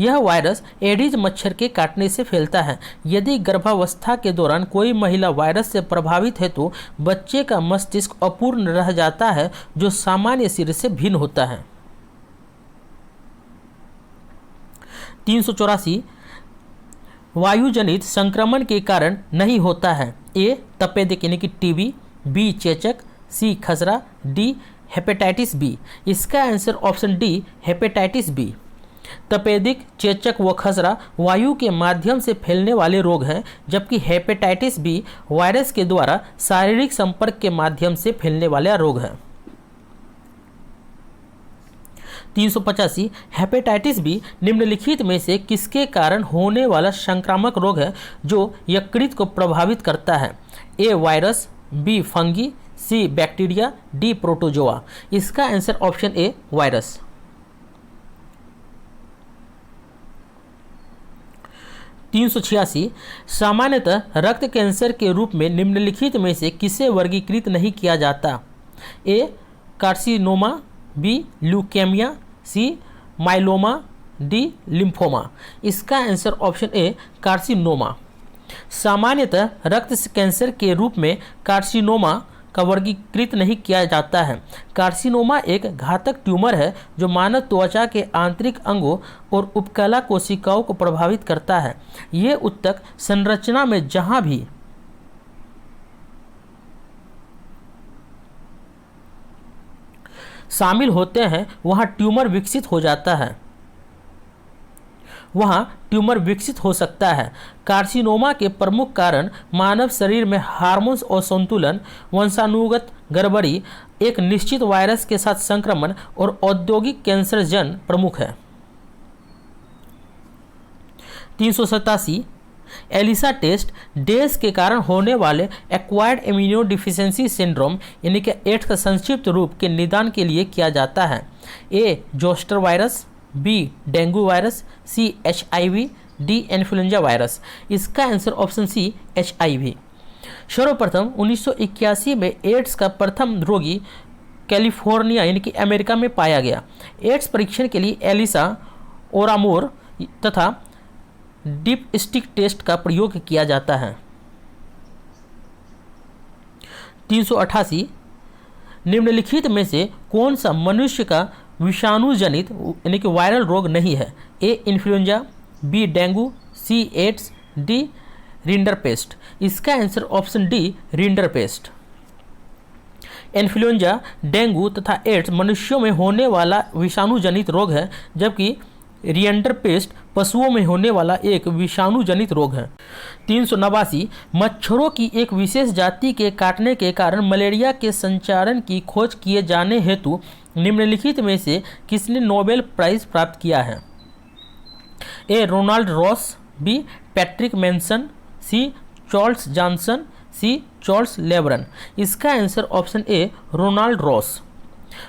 यह वायरस एडिज मच्छर के काटने से फैलता है। यदि गर्भावस्था के दौरान कोई महिला वायरस से प्रभावित है तो बच्चे का मस्तिष्क अपूर्ण रह जाता है, जो सामान्य सिर से भिन्न होता है। 384 वायुजनित संक्रमण के कारण नहीं होता है? A तपेदिक यानी कि TB, B चेचक, C खसरा, D हेपेटाइटिस B। इसका answer option D hepatitis B। तपेदिक, चेचक व खसरा वायु के माध्यम से फैलने वाले रोग हैं, जबकि हेपेटाइटिस B वायरस के द्वारा शारीरिक संपर्क के माध्यम से फैलने वाला रोग है। 385 हेपेटाइटिस बी निम्नलिखित में से किसके कारण होने वाला संक्रामक रोग है जो यकृत को प्रभावित करता है? ए वायरस, बी फंगी, सी बैक्टीरिया, डी प्रोटोजोआ। इसका आंसर ऑप्शन ए वायरस। 386 सामान्यतः रक्त कैंसर के रूप में निम्नलिखित में से किसे वर्गीकृत नहीं किया जाता? ए कार्सिनोमा, बी ल्यूकेमिया, सी माइलोमा, डी लिम्फोमा। इसका आंसर ऑप्शन ए कार्सिनोमा। सामान्यतः रक्त कैंसर के रूप में कार्सिनोमा का वर्गीकृत नहीं किया जाता है। कार्सिनोमा एक घातक ट्यूमर है जो मानव त्वचा के आंतरिक अंगों और उपकला कोशिकाओं को प्रभावित करता है। ये ऊतक संरचना में जहां भी शामिल होते हैं वहां ट्यूमर विकसित हो जाता है, वहां ट्यूमर विकसित हो सकता है। कार्सिनोमा के प्रमुख कारण मानव शरीर में हार्मोन्स असंतुलन, वंशानुगत गड़बड़ी, एक निश्चित वायरस के साथ संक्रमण और औद्योगिक कैंसर जन प्रमुख है। 387 एलिसा टेस्ट डेस के कारण होने वाले एक्वायर्ड इम्यूनो डिफिशियंसी सिंड्रोम यानी कि एड्स का संक्षिप्त रूप के निदान के लिए किया जाता है। A zoster virus, B dengue virus, C HIV, D influenza virus. इसका आंसर ऑप्शन सी HIV। सर्वप्रथम 1981 में एड्स का प्रथम रोगी कैलिफोर्निया यानी कि अमेरिका में पाया गया। एड्स परीक्षण के लिए एलिसा, ओरामोर तथा डीप स्टिक टेस्ट का प्रयोग किया जाता है। 388 निम्नलिखित में से कौन सा मनुष्य का विषाणु जनित यानी कि वायरल रोग नहीं है? A influenza, B dengue, C AIDS, D rinderpest. इसका answer option D rinderpest. Influenza, dengue तथा एड्स मनुष्यों में होने वाला विषाणु जनित रोग है, जबकि रिंडरपेस्ट पशुओं में होने वाला एक विषाणु जनित रोग है। 389 मच्छरों की एक विशेष जाति के काटने के कारण मलेरिया के संचारण की खोज किए जाने हेतु निम्नलिखित में से किसने नोबेल प्राइज प्राप्त किया है? A Ronald Ross, B Patrick Manson, C Charles Johnson, C Charles Lebron. इसका answer option A Ronald Ross.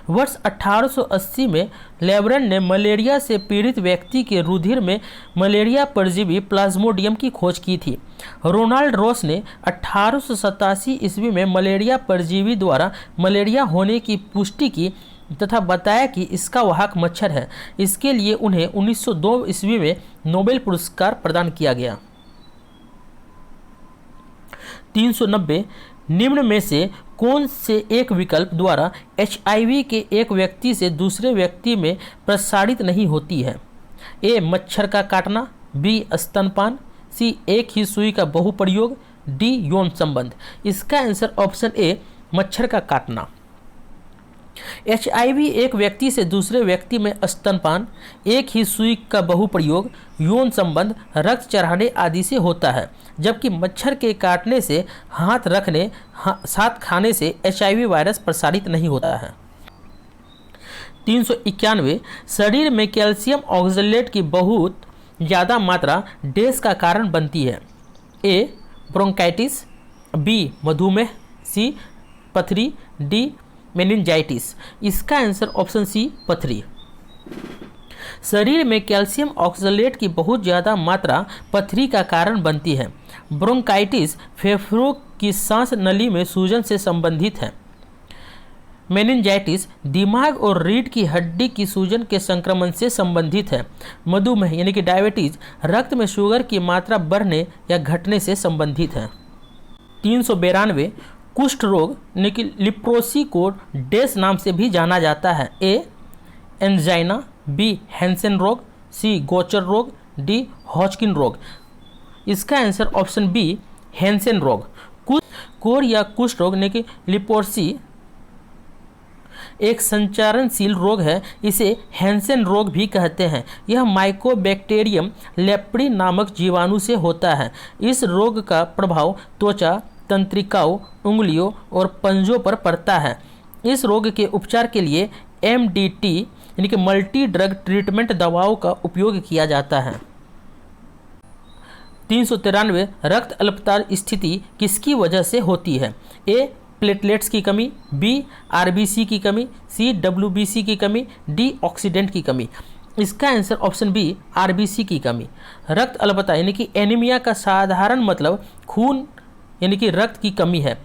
वर्ष 1880 में लेब्रन ने मलेरिया से पीड़ित व्यक्ति के रुधिर में मलेरिया परजीवी प्लाज्मोडियम की खोज की थी। रोनाल्ड रॉस ने 1887 ईस्वी में मलेरिया परजीवी द्वारा मलेरिया होने की पुष्टि की तथा बताया कि इसका वाहक मच्छर है। इसके लिए उन्हें 1902 ईस्वी में नोबेल पुरस्कार प्रदान किया गया। 390 निम्न में से कौन से एक विकल्प द्वारा HIV के एक व्यक्ति से दूसरे व्यक्ति में प्रसारित नहीं होती है? ए. मच्छर का काटना, बी. स्तनपान, सी. एक ही सुई का बहुप्रयोग, डी. यौन संबंध। इसका आंसर ऑप्शन ए मच्छर का काटना। HIV एक व्यक्ति से दूसरे व्यक्ति में स्तनपान, एक ही सुई का बहुप्रयोग, यौन संबंध, रक्त चढ़ाने आदि से होता है, जबकि मच्छर के काटने से, हाथ रखने, साथ खाने से HIV वायरस प्रसारित नहीं होता है। 391 शरीर में कैल्शियम ऑक्सलेट की बहुत ज़्यादा मात्रा डैश का कारण बनती है? ए. Bronchitis, B. मधुमेह, सी. पथरी, डी. मेनिंजाइटिस। इसका आंसर ऑप्शन सी पथरी। शरीर में कैल्शियम ऑक्सलेट की बहुत ज़्यादा मात्रा पथरी का कारण बनती है। ब्रोंकाइटिस फेफड़ों की सांस नली में सूजन से संबंधित है। मेनिंजाइटिस दिमाग और रीढ़ की हड्डी की सूजन के संक्रमण से संबंधित है। मधुमेह यानी कि डायबिटीज रक्त में शुगर की मात्रा बढ़ने या घटने से संबंधित है। 392 कुष्ठ रोग यानी कि लिप्रोसी को डैश नाम से भी जाना जाता है? ए. Angina, B. हैंसेन रोग, सी. गोचर रोग, डी. हॉजकिन रोग। इसका आंसर ऑप्शन बी हैंसेन रोग। कोर या कुष्ठ रोग यानी कि लिप्रोसी एक संचारणशील रोग है, इसे हैंसेन रोग भी कहते हैं। यह माइकोबैक्टीरियम लेप्री नामक जीवाणु से होता है। इस रोग का प्रभाव त्वचा, तंत्रिकाओं, उंगलियों और पंजों पर पड़ता है। इस रोग के उपचार के लिए MDT यानी कि मल्टी ड्रग ट्रीटमेंट दवाओं का उपयोग किया जाता है। 393 रक्त अल्पता स्थिति किसकी वजह से होती है? ए. प्लेटलेट्स की कमी, बी. RBC की कमी, सी. WBC की कमी, डी. ऑक्सीडेंट की कमी। इसका आंसर ऑप्शन बी RBC की कमी। रक्त अल्पता यानी कि एनीमिया का साधारण मतलब खून यानी कि रक्त की कमी है।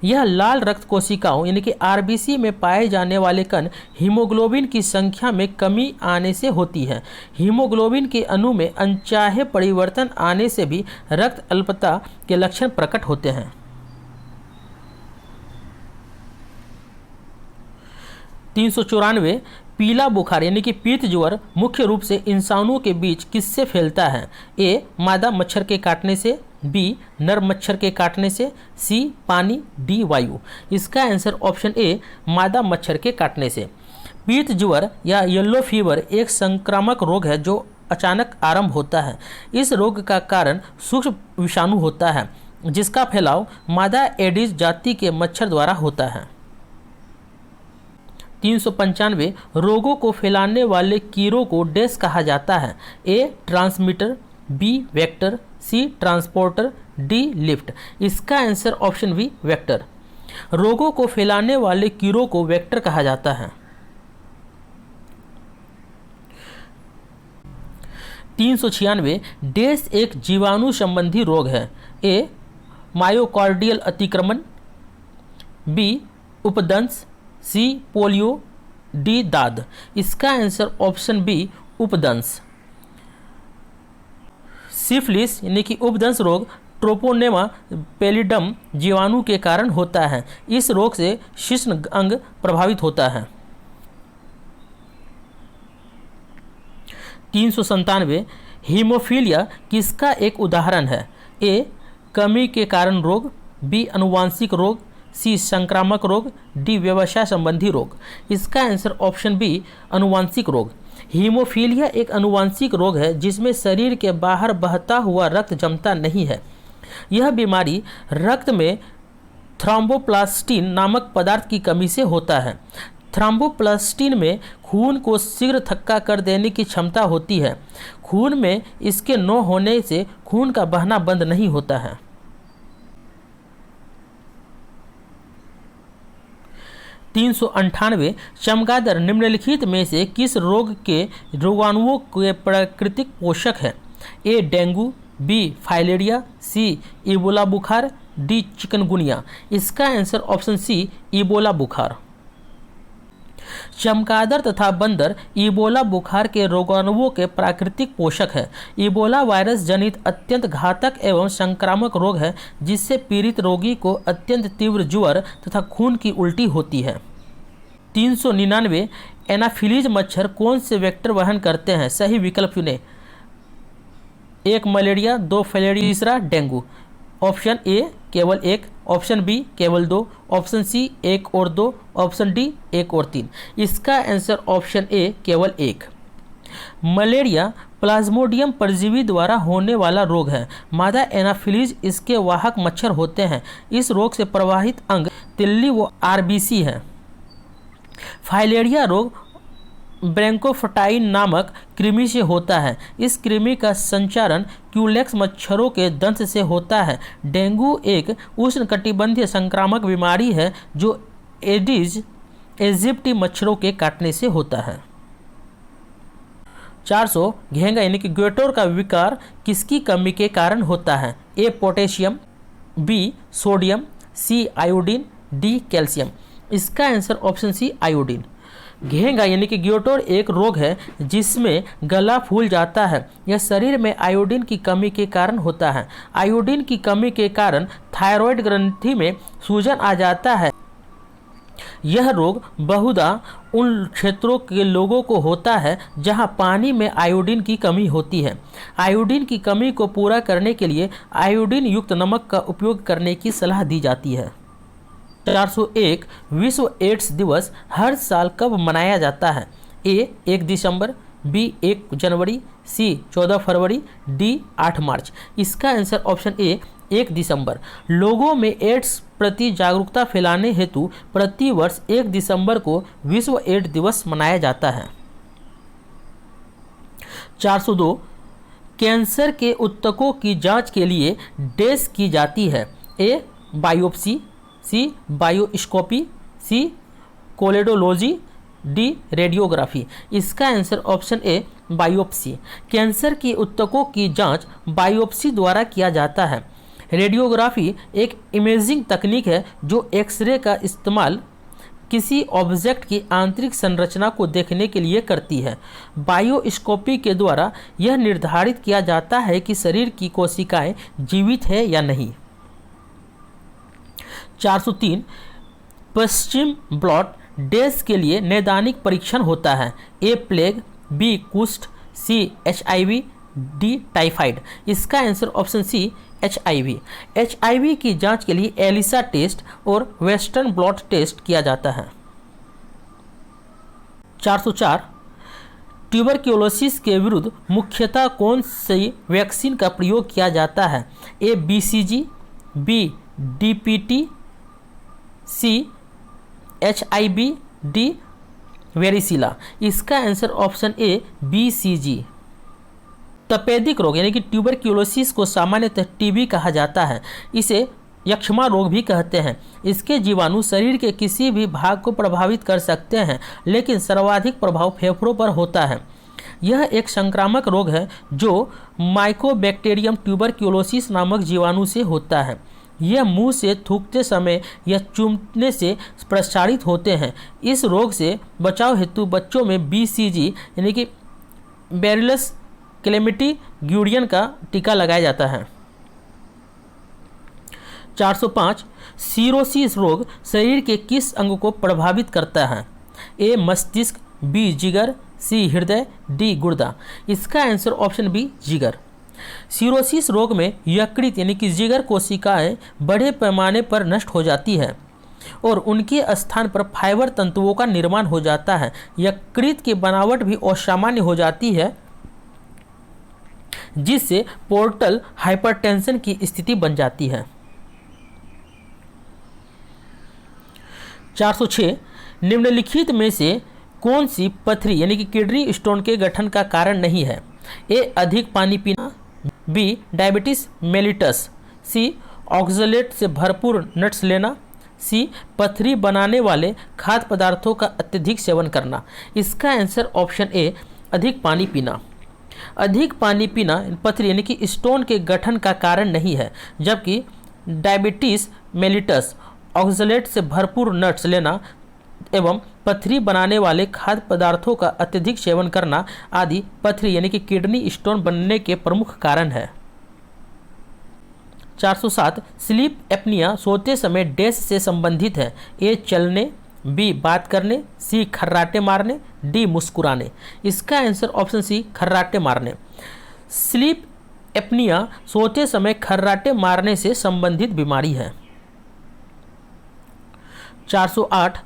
यह लाल रक्त कोशिकाओं यानी कि RBC में पाए जाने वाले कण हीमोग्लोबिन की संख्या में कमी आने से होती है। हीमोग्लोबिन के अणु में अनचाहे परिवर्तन आने से भी रक्त अल्पता के लक्षण प्रकट होते हैं। 394 पीला बुखार यानी कि पीत ज्वर मुख्य रूप से इंसानों के बीच किससे फैलता है? ए. मादा मच्छर के काटने से, बी. नर मच्छर के काटने से, सी. पानी, डी. वायु। इसका आंसर ऑप्शन ए मादा मच्छर के काटने से। पीत ज्वर या येलो फीवर एक संक्रामक रोग है जो अचानक आरंभ होता है। इस रोग का कारण सूक्ष्म विषाणु होता है जिसका फैलाव मादा एडिस जाति के मच्छर द्वारा होता है। 395 रोगों को फैलाने वाले कीड़ों को डैश कहा जाता है? A. Transmitter, B. Vector, C. Transporter, D. Lift. इसका आंसर ऑप्शन बी वेक्टर। रोगों को फैलाने वाले कीड़ों को वेक्टर कहा जाता है। 396 डैश एक जीवाणु संबंधी रोग है? ए. मायोकार्डियल अतिक्रमण, बी. उपदंश, सी. Polio, D. दाद। इसका आंसर ऑप्शन बी उपदंश। सिफिलिस यानी कि उपदंश रोग ट्रोपोनेमा पैलिडम जीवाणु के कारण होता है। इस रोग से शिश्न अंग प्रभावित होता है। 397 हीमोफीलिया किसका एक उदाहरण है? ए. कमी के कारण रोग, बी. अनुवांशिक रोग, सी. संक्रामक रोग, डी. व्यवसाय संबंधी रोग। इसका आंसर ऑप्शन बी अनुवांशिक रोग। हीमोफीलिया एक अनुवांशिक रोग है जिसमें शरीर के बाहर बहता हुआ रक्त जमता नहीं है। यह बीमारी रक्त में थ्रोम्बोप्लास्टिन नामक पदार्थ की कमी से होता है। थ्रोम्बोप्लास्टिन में खून को शीघ्र थक्का कर देने की क्षमता होती है। खून में इसके न होने से खून का बहना बंद नहीं होता है। 398 चमगादड़ निम्नलिखित में से किस रोग के रोगाणुओं के प्राकृतिक पोषक है? A. Dengue, B. Filaria, C. Ebola बुखार, डी. चिकनगुनिया। इसका आंसर ऑप्शन सी इबोला बुखार। चमगादड़ तथा बंदर इबोला बुखार के रोगाणुओं के प्राकृतिक पोषक है। इबोला वायरस जनित अत्यंत घातक एवं संक्रामक रोग है जिससे पीड़ित रोगी को अत्यंत तीव्र ज्वर तथा खून की उल्टी होती है। 399 एनाफिलीज मच्छर कौन से वेक्टर वहन करते हैं? सही विकल्प चुनें। 1 मलेरिया, 2 फाइलेरिया, तीसरा डेंगू। ऑप्शन ए केवल 1, ऑप्शन बी केवल 2, ऑप्शन सी 1 और 2, ऑप्शन डी 1 और 3। इसका आंसर ऑप्शन ए केवल 1। मलेरिया प्लाज्मोडियम परजीवी द्वारा होने वाला रोग है। मादा एनाफिलीज इसके वाहक मच्छर होते हैं। इस रोग से प्रवाहित अंग तिल्ली व आरबीसी है। फाइलेरिया रोग ब्रैंकोफटाइन नामक कृमि से होता है। इस कृमि का संचारण क्यूलेक्स मच्छरों के दंश से होता है। डेंगू एक उष्णकटिबंधीय संक्रामक बीमारी है जो एडिस एजिप्टी मच्छरों के काटने से होता है। 400 घेंगा यानी कि ग्वेटोर का विकार किसकी कमी के कारण होता है? ए पोटेशियम, बी सोडियम, सी आयोडीन, डी कैल्शियम। इसका आंसर ऑप्शन सी आयोडीन। घेंगा यानी कि ग्वेटोर एक रोग है जिसमें गला फूल जाता है। यह शरीर में आयोडीन की कमी के कारण होता है। आयोडीन की कमी के कारण थायराइड ग्रंथि में सूजन आ जाता है। यह रोग बहुधा उन क्षेत्रों के लोगों को होता है जहां पानी में आयोडीन की कमी होती है। आयोडीन की कमी को पूरा करने के लिए आयोडीन युक्त नमक का उपयोग करने की सलाह दी जाती है। 401 विश्व एड्स दिवस हर साल कब मनाया जाता है? ए 1 दिसंबर, बी 1 जनवरी, सी 14 फरवरी, डी 8 मार्च। इसका आंसर ऑप्शन ए 1 दिसंबर। लोगों में एड्स प्रति जागरूकता फैलाने हेतु प्रति वर्ष 1 दिसंबर को विश्व एड्स दिवस मनाया जाता है। 402 कैंसर के ऊतकों की जांच के लिए डैश की जाती है? ए बायोप्सी, सी बायोस्कोपी, सी कोलेडोलॉजी, डी रेडियोग्राफी। इसका आंसर ऑप्शन ए बायोप्सी। कैंसर के ऊतकों की जांच बायोप्सी द्वारा किया जाता है। रेडियोग्राफी एक इमेजिंग तकनीक है जो एक्सरे का इस्तेमाल किसी ऑब्जेक्ट की आंतरिक संरचना को देखने के लिए करती है। बायोस्कोपी के द्वारा यह निर्धारित किया जाता है कि शरीर की कोशिकाएं जीवित है या नहीं। 403 पश्चिम ब्लॉट डैश के लिए नैदानिक परीक्षण होता है? ए प्लेग, बी कुष्ठ, सी HIV, डी टाइफाइड। इसका answer option C HIV। HIV की जांच के लिए एलिसा टेस्ट और वेस्टर्न ब्लॉट टेस्ट किया जाता है। 404 ट्यूबरक्लोसिस के विरुद्ध मुख्यतः कौन सी वैक्सीन का प्रयोग किया जाता है? ए BCG, बी DPT, सी HIV, डी वेरिसिला। इसका आंसर ऑप्शन ए BCG। तपेदिक रोग यानी कि ट्यूबरक्लोसिस को सामान्यतः टीबी कहा जाता है। इसे यक्ष्मा रोग भी कहते हैं। इसके जीवाणु शरीर के किसी भी भाग को प्रभावित कर सकते हैं लेकिन सर्वाधिक प्रभाव फेफड़ों पर होता है। यह एक संक्रामक रोग है जो माइकोबैक्टीरियम ट्यूबरक्लोसिस नामक जीवाणु से होता है। यह मुंह से थूकते समय या चूमने से प्रसारित होते हैं। इस रोग से बचाव हेतु बच्चों में BCG यानी कि बैसिलस क्लेमिडीगियोडियम का टीका लगाया जाता है। 405 सिरोसिस रोग शरीर के किस अंग को प्रभावित करता है? ए मस्तिष्क, बी जिगर, सी हृदय, डी गुर्दा। इसका आंसर ऑप्शन बी जिगर। सिरोसिस रोग में यकृत यानी कि जिगर कोशिकाएं बड़े पैमाने पर नष्ट हो जाती है और उनके स्थान पर फाइबर तंतुओं का निर्माण हो जाता है। यकृत की बनावट भी असामान्य हो जाती है जिससे पोर्टल हाइपरटेंशन की स्थिति बन जाती है। 406 निम्नलिखित में से कौन सी पथरी यानी कि किडनी स्टोन के गठन का कारण नहीं है? ए अधिक पानी पीना, बी डायबिटीज मेलिटस, सी ऑक्सलेट से भरपूर नट्स लेना, सी पथरी बनाने वाले खाद्य पदार्थों का अत्यधिक सेवन करना। इसका आंसर ऑप्शन ए अधिक पानी पीना। अधिक पानी पीना पथरी यानी कि स्टोन के गठन का कारण नहीं है, जबकि डायबिटीज मेलिटस, ऑक्सलेट से भरपूर नट्स लेना एवं पथरी बनाने वाले खाद्य पदार्थों का अत्यधिक सेवन करना आदि पथरी यानी कि किडनी स्टोन बनने के प्रमुख कारण है। 407 स्लीप एपनिया सोते समय डैश से संबंधित है। ए चलने, बी बात करने, सी खर्राटे मारने, डी मुस्कुराने। इसका आंसर ऑप्शन सी खर्राटे मारने। स्लीप एपनिया सोते समय खर्राटे मारने से संबंधित बीमारी है। 408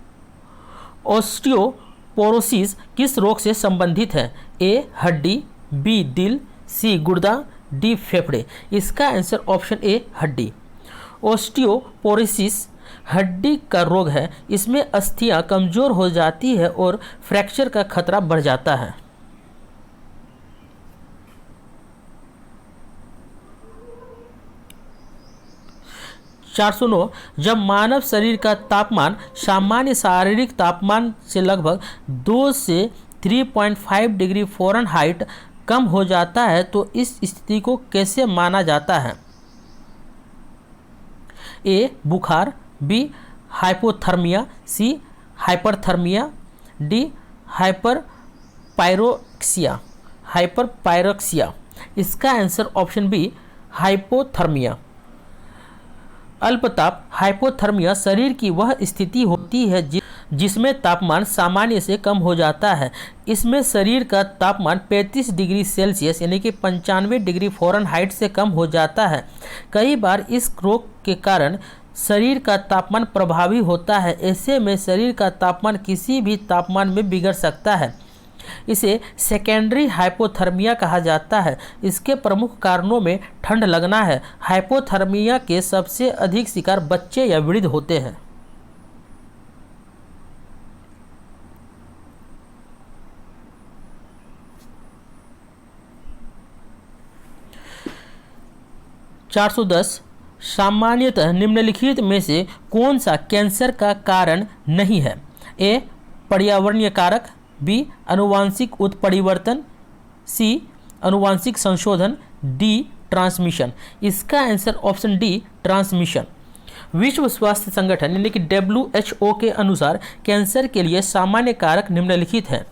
ऑस्टियोपोरोसिस किस रोग से संबंधित है। ए हड्डी, बी दिल, सी गुर्दा, डी फेफड़े। इसका आंसर ऑप्शन ए हड्डी। ऑस्टियोपोरोसिस हड्डी का रोग है। इसमें अस्थियां कमजोर हो जाती है और फ्रैक्चर का खतरा बढ़ जाता है। 409 जब मानव शरीर का तापमान सामान्य शारीरिक तापमान से लगभग 2 से 3.5 डिग्री फ़ारेनहाइट कम हो जाता है तो इस स्थिति को कैसे माना जाता है। ए बुखार, B hypothermia, C hyperthermia, D hyperpyrexia. इसका आंसर ऑप्शन बी हाइपोथर्मिया। अल्पताप हाइपोथर्मिया शरीर की वह स्थिति होती है जिसमें तापमान सामान्य से कम हो जाता है। इसमें शरीर का तापमान 35 डिग्री सेल्सियस यानी कि 95 डिग्री फ़ारेनहाइट से कम हो जाता है। कई बार इस रोग के कारण शरीर का तापमान प्रभावी होता है। ऐसे में शरीर का तापमान किसी भी तापमान में बिगड़ सकता है। इसे सेकेंडरी हाइपोथर्मिया कहा जाता है। इसके प्रमुख कारणों में ठंड लगना है। हाइपोथर्मिया के सबसे अधिक शिकार बच्चे या वृद्ध होते हैं। सामान्यतः निम्नलिखित में से कौन सा कैंसर का कारण नहीं है। ए पर्यावरणीय कारक, बी अनुवांशिक उत्परिवर्तन, सी अनुवांशिक संशोधन, डी ट्रांसमिशन। इसका आंसर ऑप्शन डी ट्रांसमिशन। विश्व स्वास्थ्य संगठन यानी कि WHO के अनुसार कैंसर के लिए सामान्य कारक निम्नलिखित हैं।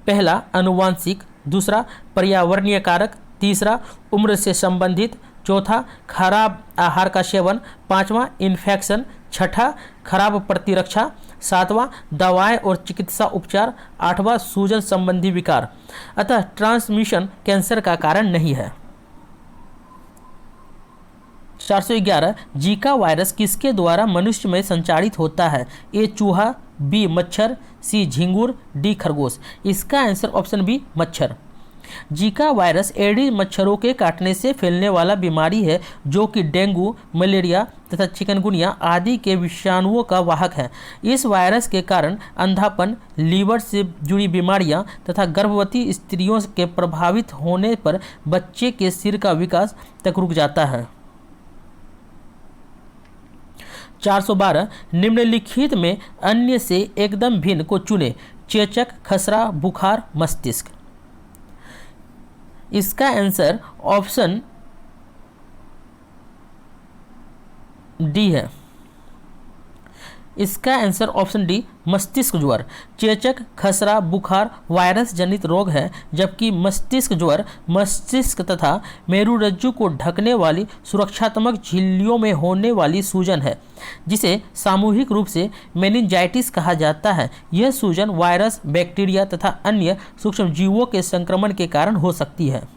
पहला अनुवांशिक, दूसरा पर्यावरणीय कारक, तीसरा उम्र से संबंधित, चौथा खराब आहार का सेवन, पांचवा इन्फेक्शन, छठा खराब प्रतिरक्षा, सातवां दवाएं और चिकित्सा उपचार, आठवां सूजन संबंधी विकार। अतः ट्रांसमिशन कैंसर का कारण नहीं है। 411 जीका वायरस किसके द्वारा मनुष्य में संचारित होता है। ए चूहा, बी मच्छर, सी झिंगुर, डी खरगोश। इसका आंसर ऑप्शन बी मच्छर। जीका वायरस एडिस मच्छरों के काटने से फैलने वाला बीमारी है जो कि डेंगू, मलेरिया तथा चिकनगुनिया आदि के विषाणुओं का वाहक है। इस वायरस के कारण अंधापन, लीवर से जुड़ी बीमारियां तथा गर्भवती स्त्रियों के प्रभावित होने पर बच्चे के सिर का विकास तक रुक जाता है। 412 निम्नलिखित में अन्य से एकदम भिन्न को चुने। चेचक, खसरा, बुखार, मस्तिष्क। इसका आंसर ऑप्शन डी है। इसका आंसर ऑप्शन डी मस्तिष्क ज्वर। चेचक, खसरा, बुखार वायरस जनित रोग है, जबकि मस्तिष्क ज्वर मस्तिष्क तथा मेरुरज्जु को ढकने वाली सुरक्षात्मक झिल्लियों में होने वाली सूजन है, जिसे सामूहिक रूप से मेनिंजाइटिस कहा जाता है। यह सूजन वायरस, बैक्टीरिया तथा अन्य सूक्ष्म जीवों के संक्रमण के कारण हो सकती है।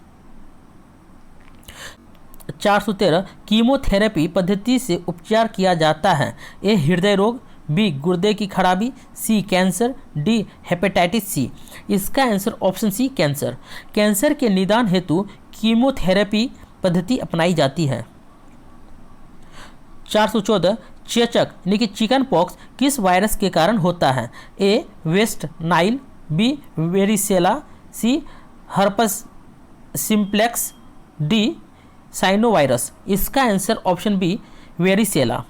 413 कीमोथेरेपी पद्धति से उपचार किया जाता है। ए हृदय रोग, बी गुर्दे की खराबी, C cancer, D hepatitis C. इसका answer option C cancer. Cancer के निदान हेतु कीमोथेरेपी पद्धति अपनाई जाती है। 414 चेचक यानी कि चिकन पॉक्स किस वायरस के कारण होता है। ए वेस्ट नाइल, बी वेरिसेला, सी हर्पस सिम्प्लेक्स, डी साइनोवायरस। इसका आंसर ऑप्शन बी वेरिसेला।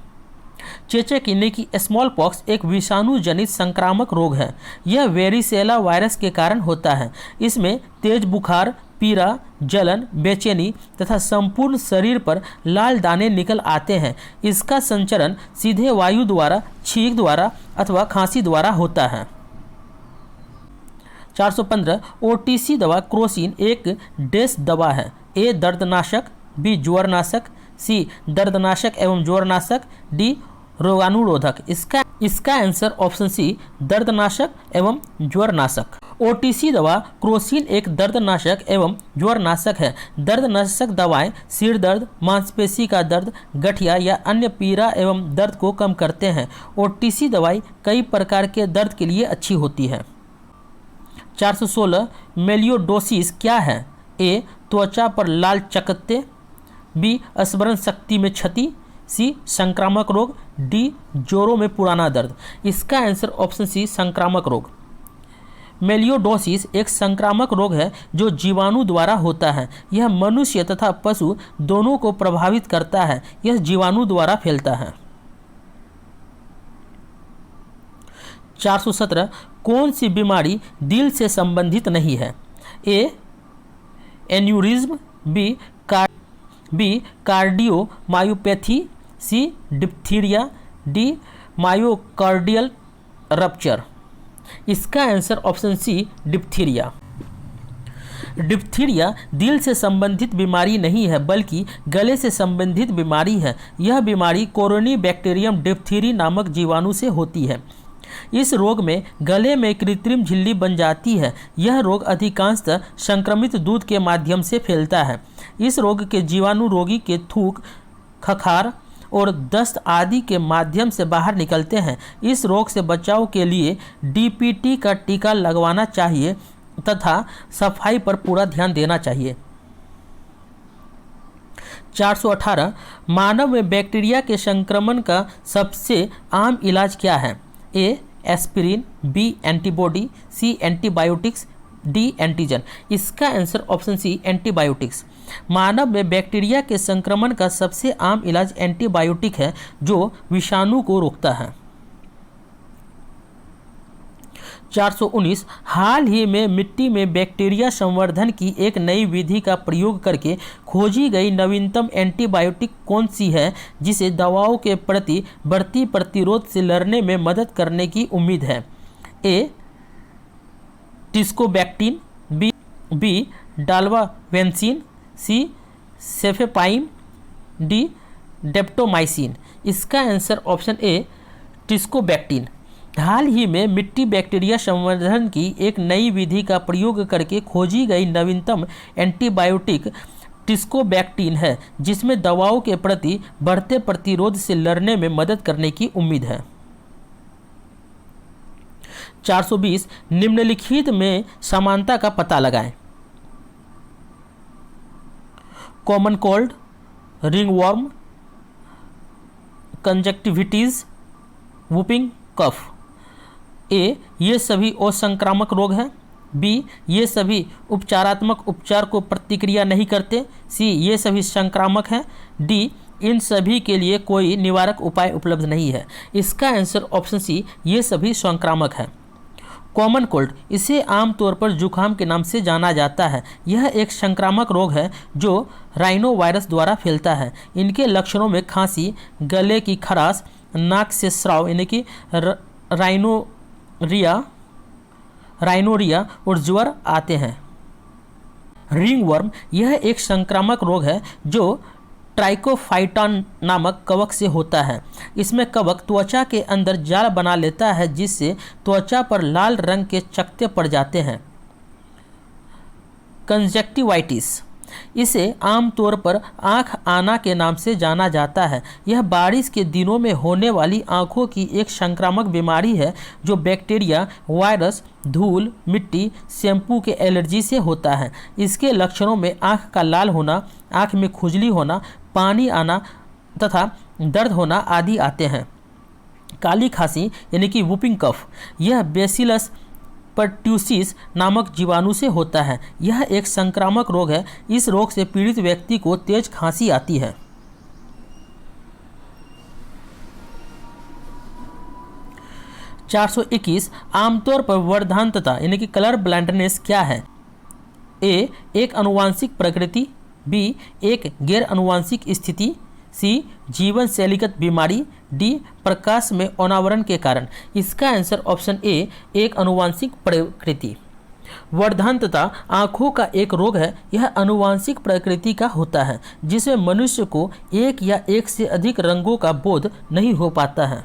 चेचक यानी कि स्मॉल पॉक्स एक विषाणु जनित संक्रामक रोग है। यह वेरिसेला वायरस के कारण होता है। इसमें तेज बुखार, पीड़ा, जलन, बेचैनी तथा संपूर्ण शरीर पर लाल दाने निकल आते हैं। इसका संचरण सीधे वायु द्वारा, छींक द्वारा अथवा खांसी द्वारा होता है। 415 ओटीसी दवा क्रोसिन एक डैश दवा है। ए दर्दनाशक, बी ज्वरनाशक, सी दर्दनाशक एवं ज्वरनाशक, डी रोगाणुरोधक। इसका आंसर ऑप्शन सी दर्दनाशक एवं ज्वरनाशक। ओटीसी दवा क्रोसिन एक दर्दनाशक एवं ज्वरनाशक है। दर्दनाशक दवाएं सिर दर्द, मांसपेशी का दर्द, गठिया या अन्य पीड़ा एवं दर्द को कम करते हैं। ओटीसी दवाई कई प्रकार के दर्द के लिए अच्छी होती है। 416 मेलियोडोसिस क्या है? ए त्वचा पर लाल चकत्ते, बी स्मरण शक्ति में क्षति, सी संक्रामक रोग, डी जोड़ों में पुराना दर्द। इसका आंसर ऑप्शन सी संक्रामक रोग। मेलियोडोसिस एक संक्रामक रोग है जो जीवाणु द्वारा होता है। यह मनुष्य तथा पशु दोनों को प्रभावित करता है। यह जीवाणु द्वारा फैलता है। 417 कौन सी बीमारी दिल से संबंधित नहीं है? A aneurysm, B cardiomyopathy, C diphtheria, D myocardial rupture. इसका answer option C diphtheria. Diphtheria दिल से संबंधित बीमारी नहीं है बल्कि गले से संबंधित बीमारी है। यह बीमारी कोरोनी बैक्टीरियम डिप्थीरी नामक जीवाणु से होती है। इस रोग में गले में कृत्रिम झिल्ली बन जाती है। यह रोग अधिकांशतः संक्रमित दूध के माध्यम से फैलता है। इस रोग के जीवाणु रोगी के थूक, खखार और दस्त आदि के माध्यम से बाहर निकलते हैं। इस रोग से बचाव के लिए डीपीटी का टीका लगवाना चाहिए तथा सफाई पर पूरा ध्यान देना चाहिए। 418 मानव में बैक्टीरिया के संक्रमण का सबसे आम इलाज क्या है? ए एस्पिरिन, बी एंटीबॉडी, सी एंटीबायोटिक्स, डी एंटीजन। इसका आंसर ऑप्शन सी एंटीबायोटिक्स। मानव में बैक्टीरिया के संक्रमण का सबसे आम इलाज एंटीबायोटिक है जो विषाणु को रोकता है। 419 हाल ही में मिट्टी में बैक्टीरिया संवर्धन की एक नई विधि का प्रयोग करके खोजी गई नवीनतम एंटीबायोटिक कौन सी है जिसे दवाओं के प्रति बढ़ती प्रतिरोध से लड़ने में मदद करने की उम्मीद है? ए टिस्कोबैक्टीन, बी डाल्वावेंसिन, सी सेफेपाइम, डी डेप्टोमाइसिन। इसका आंसर ऑप्शन ए टिस्कोबैक्टीन। हाल ही में मिट्टी बैक्टीरिया संवर्धन की एक नई विधि का प्रयोग करके खोजी गई नवीनतम एंटीबायोटिक टिस्कोबैक्टीन है जिसमें दवाओं के प्रति बढ़ते प्रतिरोध से लड़ने में मदद करने की उम्मीद है। 420 निम्नलिखित में समानता का पता लगाएं। कॉमन कोल्ड, रिंगवर्म, कंजक्टिविटीज, वुपिंग कफ। ए ये सभी असंक्रामक रोग हैं, बी ये सभी उपचारात्मक उपचार को प्रतिक्रिया नहीं करते, सी ये सभी संक्रामक हैं, डी इन सभी के लिए कोई निवारक उपाय उपलब्ध नहीं है। इसका आंसर ऑप्शन सी ये सभी संक्रामक है। कॉमन कोल्ड इसे आमतौर पर जुकाम के नाम से जाना जाता है। यह एक संक्रामक रोग है जो राइनो वायरस द्वारा फैलता है। इनके लक्षणों में खांसी, गले की खराश, नाक से स्राव यानी कि राइनोरिया और ज्वर आते हैं। रिंगवर्म यह एक संक्रामक रोग है जो ट्राइकोफाइटॉन नामक कवक से होता है। इसमें कवक त्वचा के अंदर जाल बना लेता है जिससे त्वचा पर लाल रंग के चकत्ते पड़ जाते हैं। कंजक्टिवाइटिस इसे आमतौर पर आँख आना के नाम से जाना जाता है। यह बारिश के दिनों में होने वाली आँखों की एक संक्रामक बीमारी है जो बैक्टीरिया, वायरस, धूल, मिट्टी, शैम्पू के एलर्जी से होता है। इसके लक्षणों में आँख का लाल होना, आँख में खुजली होना, पानी आना तथा दर्द होना आदि आते हैं। काली खांसी यानी कि वुपिंग कफ यह बेसिलस पर्ट्यूसिस नामक जीवाणु से होता है। यह एक संक्रामक रोग है। इस रोग से पीड़ित व्यक्ति को तेज खांसी आती है। 421 आमतौर पर वर्धांतता यानी कि कलर ब्लाइंडनेस क्या है? ए एक अनुवांशिक प्रकृति, बी एक गैर अनुवांशिक स्थिति, सी जीवन शैलीगत बीमारी, डी प्रकाश में अनावरण के कारण। इसका आंसर ऑप्शन ए एक अनुवांशिक प्रकृति। वर्धंतता आँखों का एक रोग है। यह अनुवांशिक प्रकृति का होता है जिसमें मनुष्य को एक या एक से अधिक रंगों का बोध नहीं हो पाता है।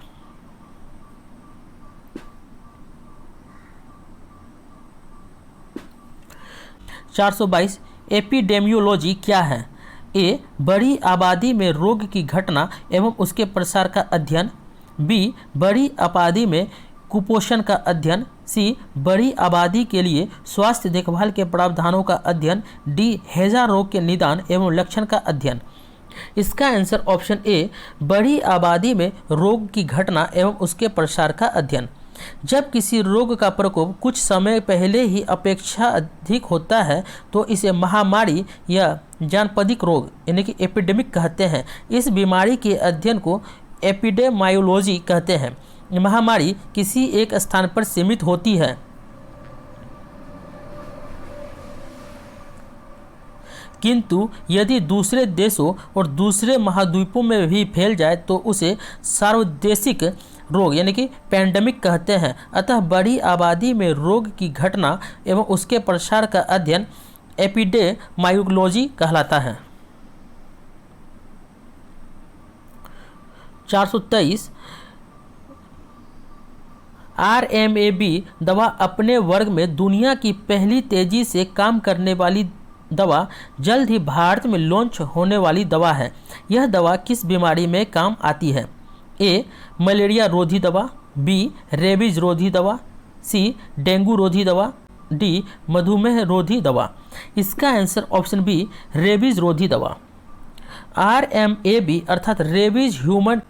(422) एपिडेमियोलॉजी क्या है? ए बड़ी आबादी में रोग की घटना एवं उसके प्रसार का अध्ययन, बी बड़ी आबादी में कुपोषण का अध्ययन, सी बड़ी आबादी के लिए स्वास्थ्य देखभाल के प्रावधानों का अध्ययन, डी हैजा रोग के निदान एवं लक्षण का अध्ययन। इसका आंसर ऑप्शन ए बड़ी आबादी में रोग की घटना एवं उसके प्रसार का अध्ययन। जब किसी रोग का प्रकोप कुछ समय पहले ही अपेक्षा अधिक होता है तो इसे महामारी या जानपदिक रोग यानी कि एपिडेमिक कहते हैं। इस बीमारी के अध्ययन को एपिडेमायोलॉजी कहते हैं। महामारी किसी एक स्थान पर सीमित होती है किंतु यदि दूसरे देशों और दूसरे महाद्वीपों में भी फैल जाए तो उसे सार्वदेशिक रोग यानी कि पैंडेमिक कहते हैं। अतः बड़ी आबादी में रोग की घटना एवं उसके प्रसार का अध्ययन एपिडेमायोलॉजी कहलाता है। 423 RMAB दवा अपने वर्ग में दुनिया की पहली तेजी से काम करने वाली दवा जल्द ही भारत में लॉन्च होने वाली दवा है। यह दवा किस बीमारी में काम आती है? ए मलेरिया रोधी दवा, बी रेबीज रोधी दवा, सी डेंगू रोधी दवा, डी मधुमेह रोधी दवा। इसका आंसर ऑप्शन बी रेबीज रोधी दवा। RMAB अर्थात रेबीज ह्यूमन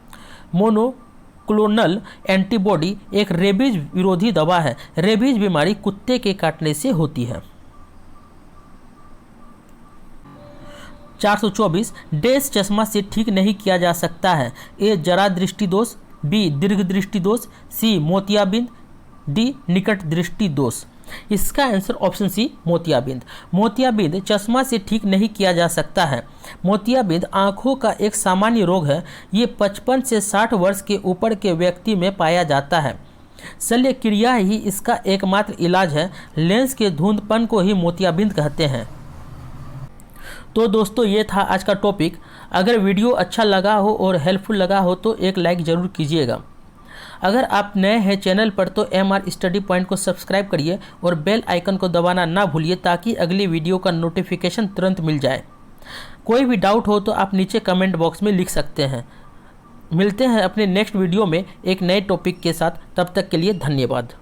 मोनोक्लोनल एंटीबॉडी एक रेबीज विरोधी दवा है। रेबीज बीमारी कुत्ते के काटने से होती है। 424 डैश चश्मा से ठीक नहीं किया जा सकता है। ए जरा दृष्टि दोष, बी दीर्घ दृष्टि दोष, सी मोतियाबिंद, डी निकट दृष्टि दोष। इसका आंसर ऑप्शन सी मोतियाबिंद। मोतियाबिंद चश्मा से ठीक नहीं किया जा सकता है। मोतियाबिंद आँखों का एक सामान्य रोग है। ये 55 से 60 वर्ष के ऊपर के व्यक्ति में पाया जाता है। शल्य क्रिया ही इसका एकमात्र इलाज है। लेंस के धुंधपन को ही मोतियाबिंद कहते हैं। तो दोस्तों ये था आज का टॉपिक। अगर वीडियो अच्छा लगा हो और हेल्पफुल लगा हो तो एक लाइक ज़रूर कीजिएगा। अगर आप नए हैं चैनल पर तो MR स्टडी पॉइंट को सब्सक्राइब करिए और बेल आइकन को दबाना ना भूलिए ताकि अगली वीडियो का नोटिफिकेशन तुरंत मिल जाए। कोई भी डाउट हो तो आप नीचे कमेंट बॉक्स में लिख सकते हैं। मिलते हैं अपने नेक्स्ट वीडियो में एक नए टॉपिक के साथ। तब तक के लिए धन्यवाद।